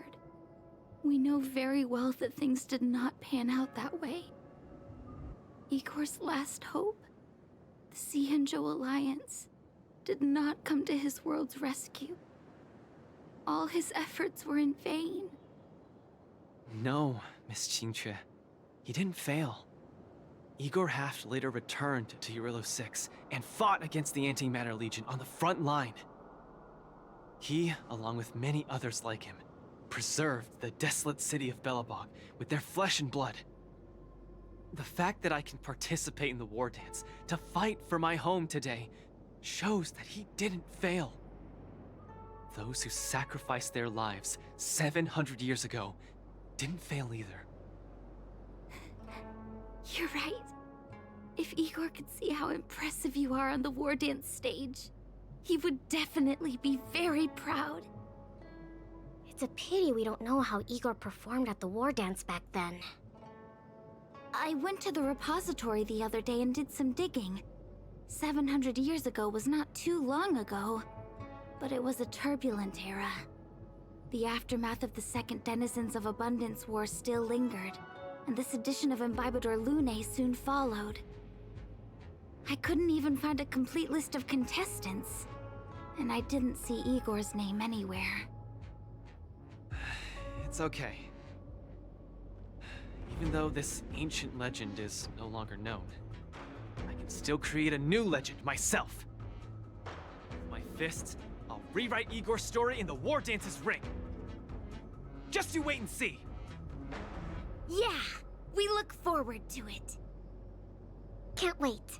we know very well that things did not pan out that way. Igor's last hope The Cianjo Alliance did not come to his world's rescue. All his efforts were in vain. No, Miss Qingque. He didn't fail. Igor Haft later returned to Urillo 6 and fought against the Antimatter Legion on the front line. He, along with many others like him, preserved the desolate city of Belobog with their flesh and blood. The fact that I can participate in the war dance to fight for my home today shows that he didn't fail. Those who sacrificed their lives 700 years ago didn't fail either. You're right. If Igor could see how impressive you are on the war dance stage, he would definitely be very proud. It's a pity we don't know how Igor performed at the war dance back then. I went to the repository the other day and did some digging. 700 years ago was not too long ago, but it was a turbulent era. The aftermath of the Second Denizens of Abundance War still lingered, and this edition of Imbibador Lune soon followed. I couldn't even find a complete list of contestants, and I didn't see Igor's name anywhere. It's okay. Even though this ancient legend is no longer known, I can still create a new legend myself. With my fists, I'll rewrite Igor's story in the War Dance's ring. Just you wait and see. Yeah, we look forward to it. Can't wait.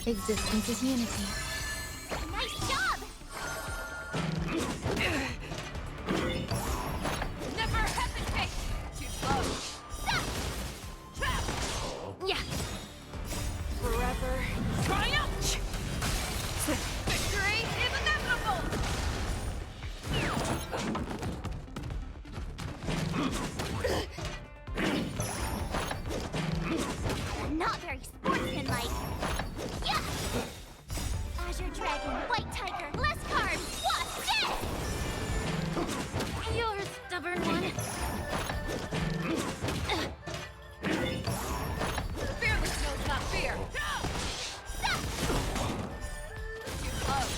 Existence is unity. Nice job! Never hesitate! Too close! Stop! Trap! Yeah. Forever triumph! Victory is inevitable! Not very sportsmanlike. Yeah! Azure Dragon, White Tiger, less cards, what? Dead! You're a stubborn one. Fearless knows not fear! Stop! Too close!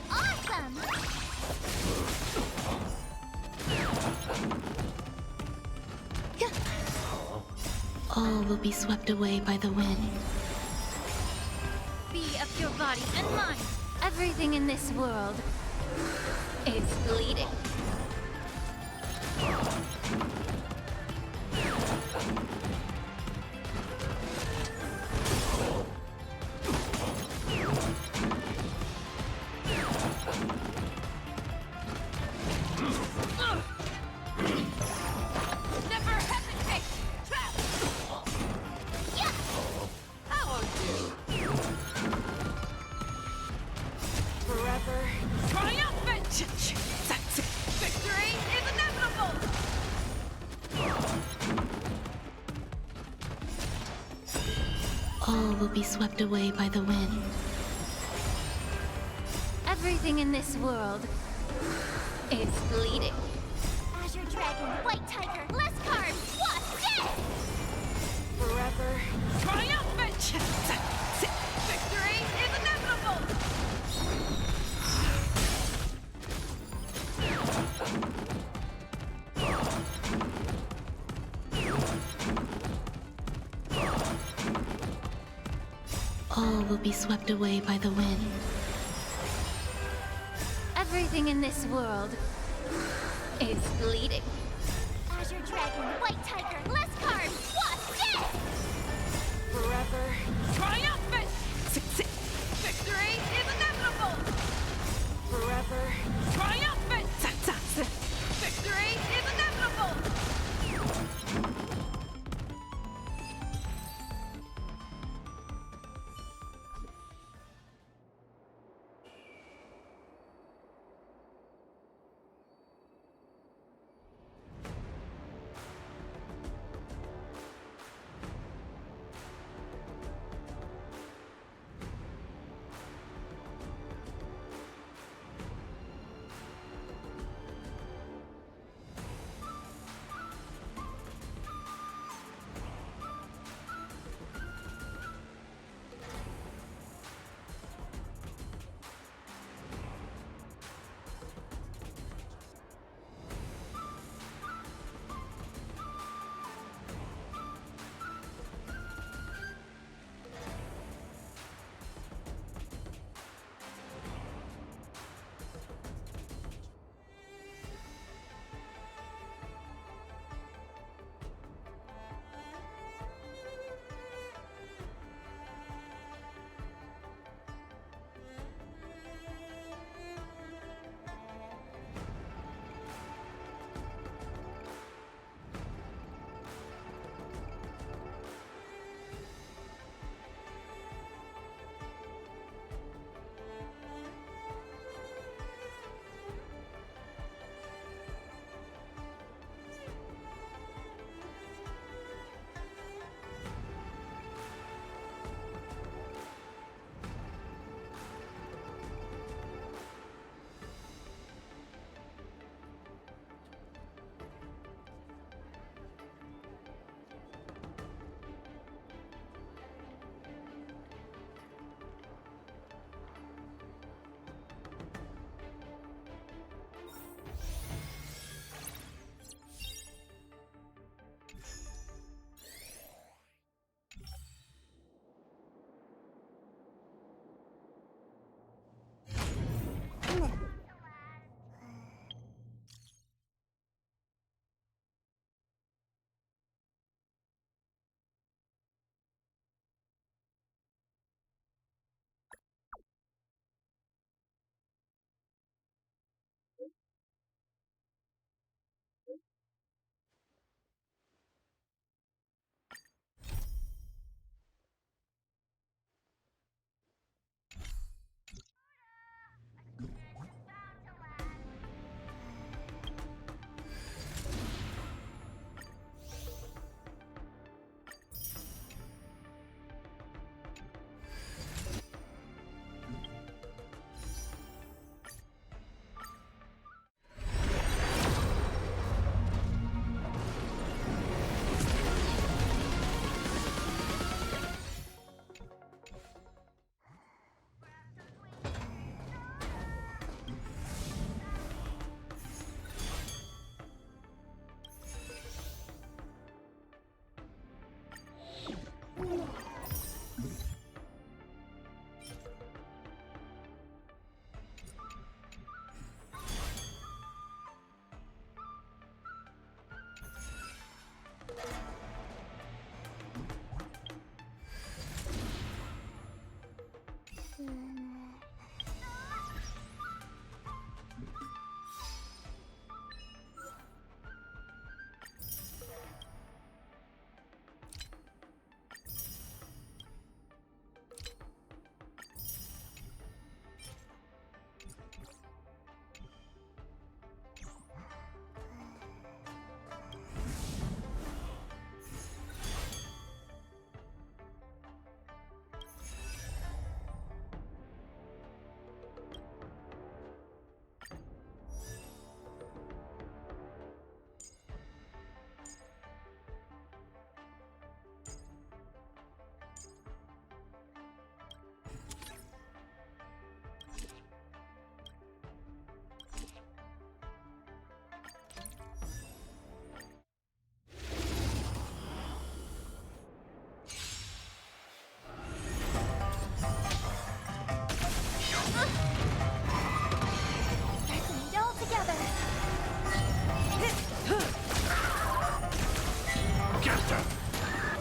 Awesome! All will be swept away by the wind. Be of your body and mind. Everything in this world is bleeding. Never hesitate! Trap! Yeah! How do? Forever triumphant! Victory is inevitable! All will be swept away by the wind. Everything in this world is bleeding. Azure Dragon, White Tiger, less cards, what? Dead! Forever triumphant! Victory is inevitable! All will be swept away by the wind. Everything in this world is bleeding. Azure Dragon, White Tiger, less cards, what? Dead! Forever triumphant! Victory is inevitable! Forever triumphant! Victory is inevitable!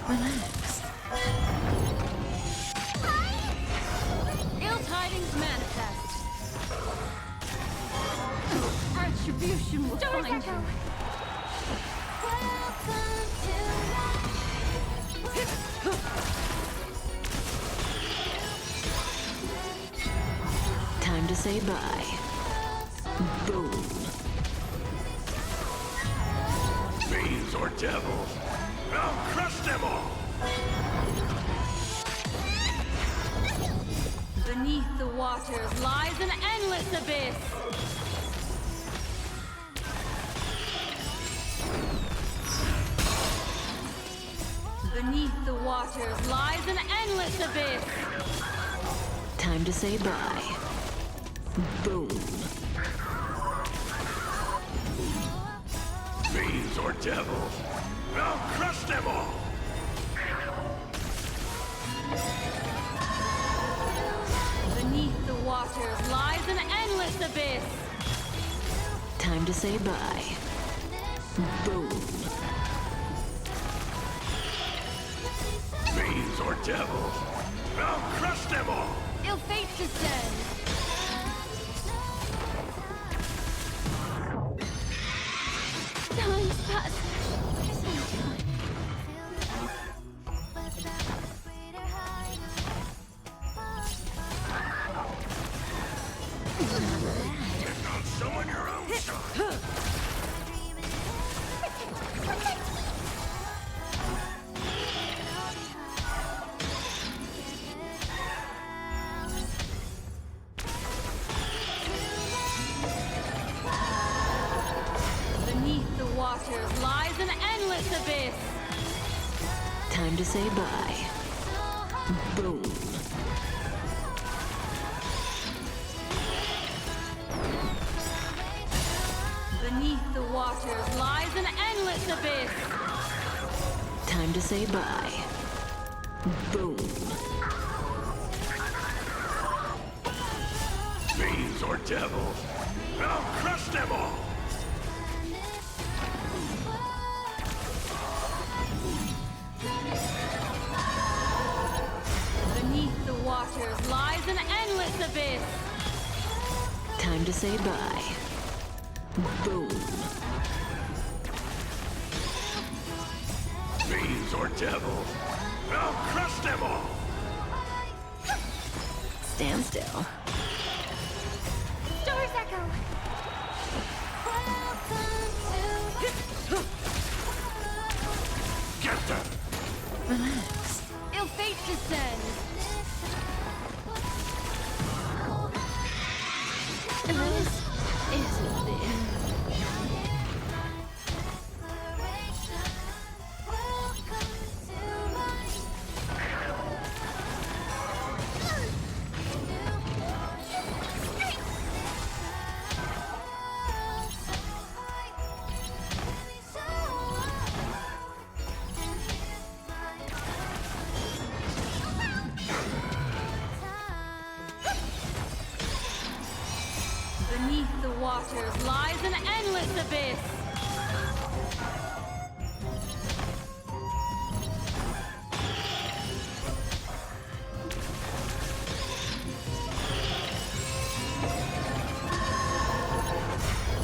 Relax. Ill tidings manifest. Retribution will find you. Time to say bye. Boom. Fiends or devils, I'll crush them all! Beneath the waters lies an endless abyss. Beneath the waters lies an endless abyss. Time to say bye. Boom. Fiends or devils, I'll crush them all! Beneath the waters lies an endless abyss. Time to say bye. Boom. Fiends or devils, I'll crush them all! Ill fate descends. Time's passed. Summon your own son! Beneath the waters lies an endless abyss. Time to say bye. Boom. Beneath the waters lies an endless abyss. Time to say bye. Boom. Fiends or devils, I'll crush them all! Beneath the waters lies an endless abyss. Time to say bye. Boom. Fiends or devils, I'll crush them all! Stand still. Stars echo. Get them! Relax. Ill fate descends. This isn't the end. Beneath the waters lies an endless abyss.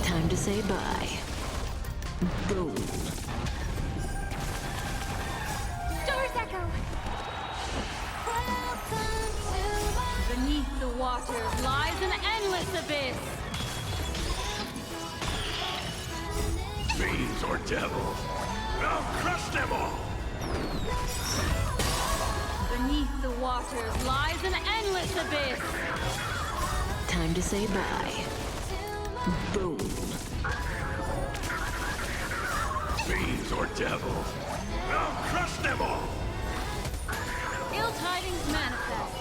Time to say bye. Boom. Stars echo. Beneath the waters lies an endless abyss. Fiends or devils, I'll crush them all! Beneath the waters lies an endless abyss. Time to say bye. Boom. Fiends or devils, I'll crush them all! Ill tidings manifest.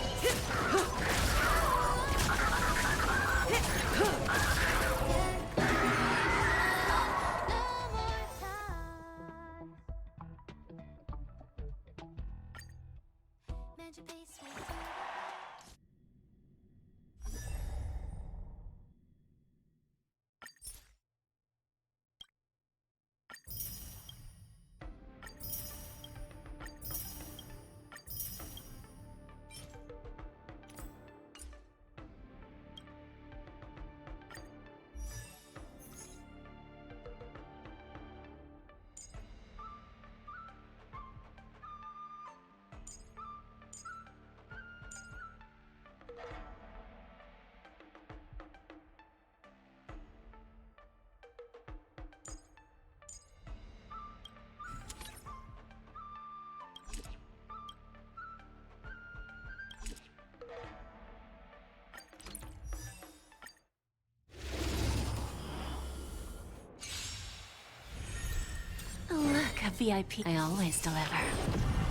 VIP. I always deliver.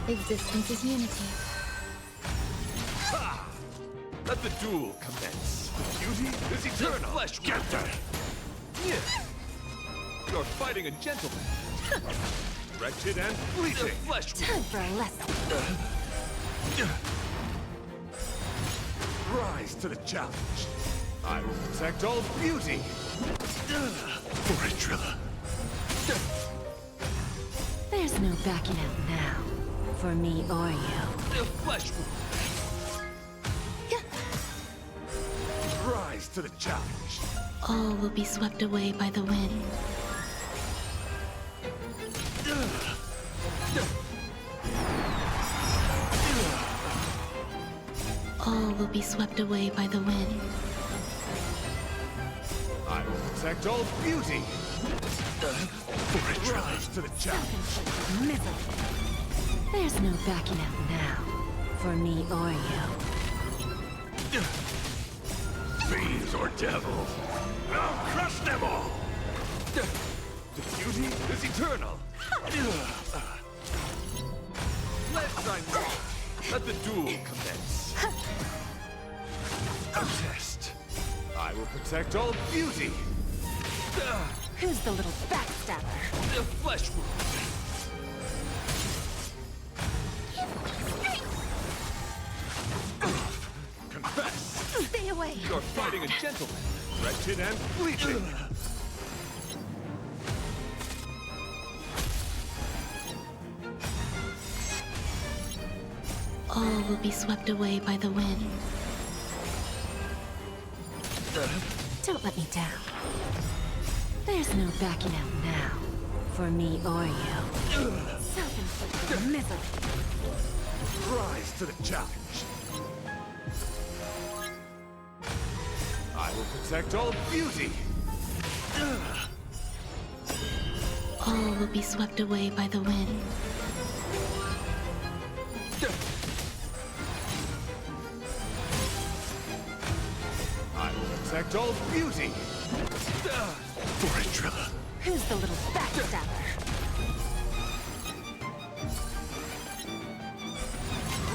Existence is unity. Ha! Let the duel commence. Beauty is eternal. Flesh, get that! You're fighting a gentleman. Wretched and fleeting. Flesh. Time for a lesson. Rise to the challenge. I will protect all beauty. For it, Drilla. There's no backing out now. For me or you. The flesh. Rise to the challenge. All will be swept away by the wind. All will be swept away by the wind. I will protect all beauty. For it, Drilla. Rise to the challenge. Misery. There's no backing out now. For me or you. Fiends or devils, I'll crush them all! The beauty is eternal. Let the duel commence. A test. I will protect all beauty. Who's the little backstabber? The flesh wound. Confess. Stay away. You're fighting a gentleman. Wretched and fleeting. All will be swept away by the wind. Don't let me down. There's no backing out now. For me or you. Self-inflicted misery. Rise to the challenge. I will protect all beauty. All will be swept away by the wind. I will protect all beauty. For it, Drilla. Who's the little backstabber?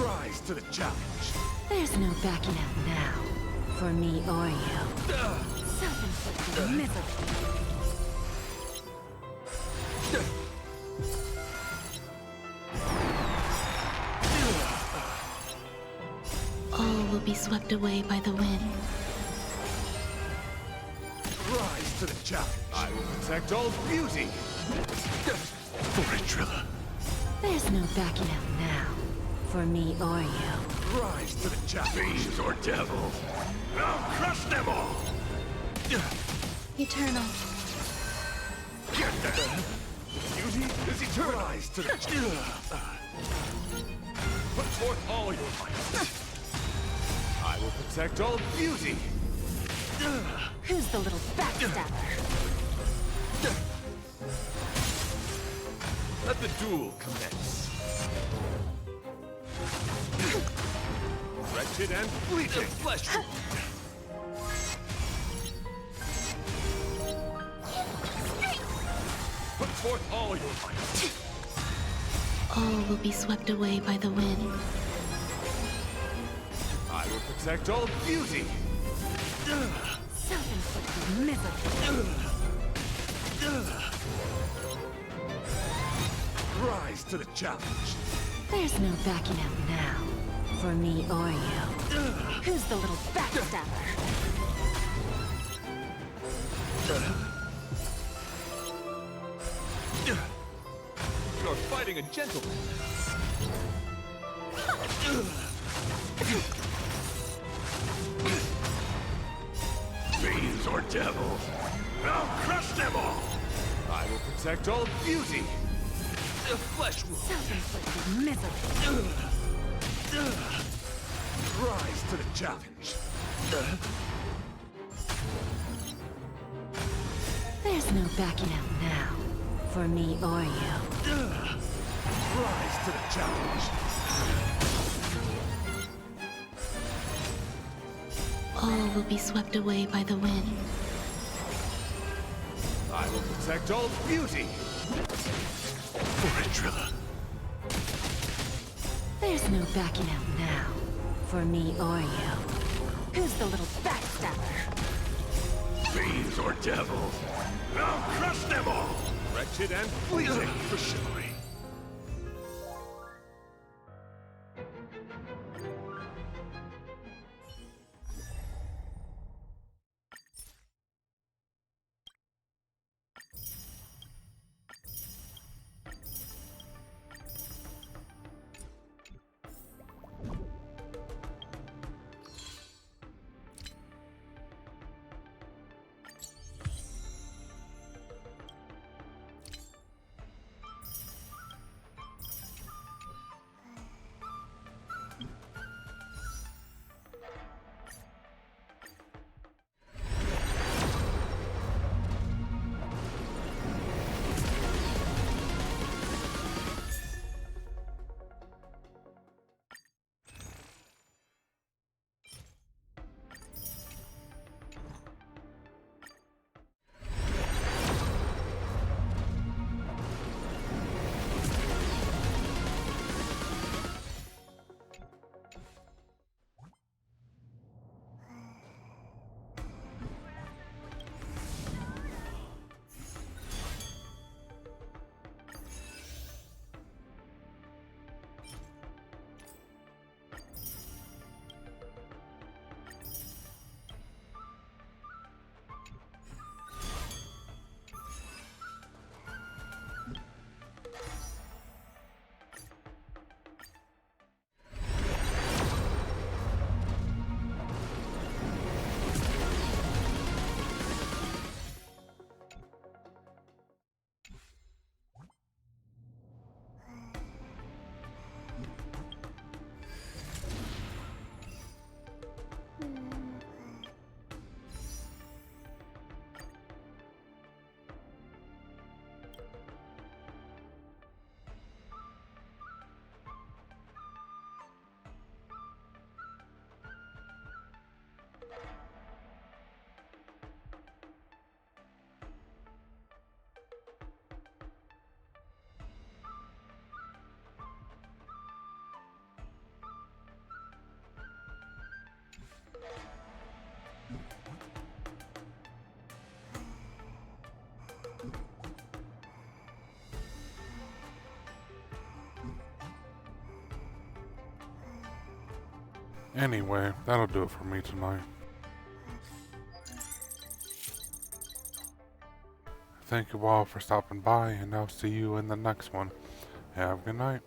Rise to the challenge. There's no backing out now. For me or you. Self-inflicted misery. All will be swept away by the wind. Rise to the challenge. I will protect all beauty. For it, Drilla. There's no backing out now. For me or you. Rise to the challenge. Fiends or devils, I'll crush them all! Eternal. Get that! Beauty is eternal. Rise to the challenge. Put forth all your might. I will protect all beauty. Who's the little backstabber? Let the duel commence. Wretched and fleeting. Flesh. Put forth all your might. All will be swept away by the wind. I will protect all beauty. Self-inflicted misery. Rise to the challenge. There's no backing out now. For me or you. Who's the little backstabber? You're fighting a gentleman. Fiends or devils, I'll crush them all! I will protect all beauty. The flesh wound. Self-inflicted misery. Rise to the challenge. There's no backing out now. For me or you. Rise to the challenge. All will be swept away by the wind. I will protect all beauty. For it, There's no backing out now, for me or you. Who's the little backstabber? Fiends or devils, I'll crush them all! Wretched and pleasing for chivalry. Anyway, that'll do it for me tonight. Thank you all for stopping by, and I'll see you in the next one. Have a good night.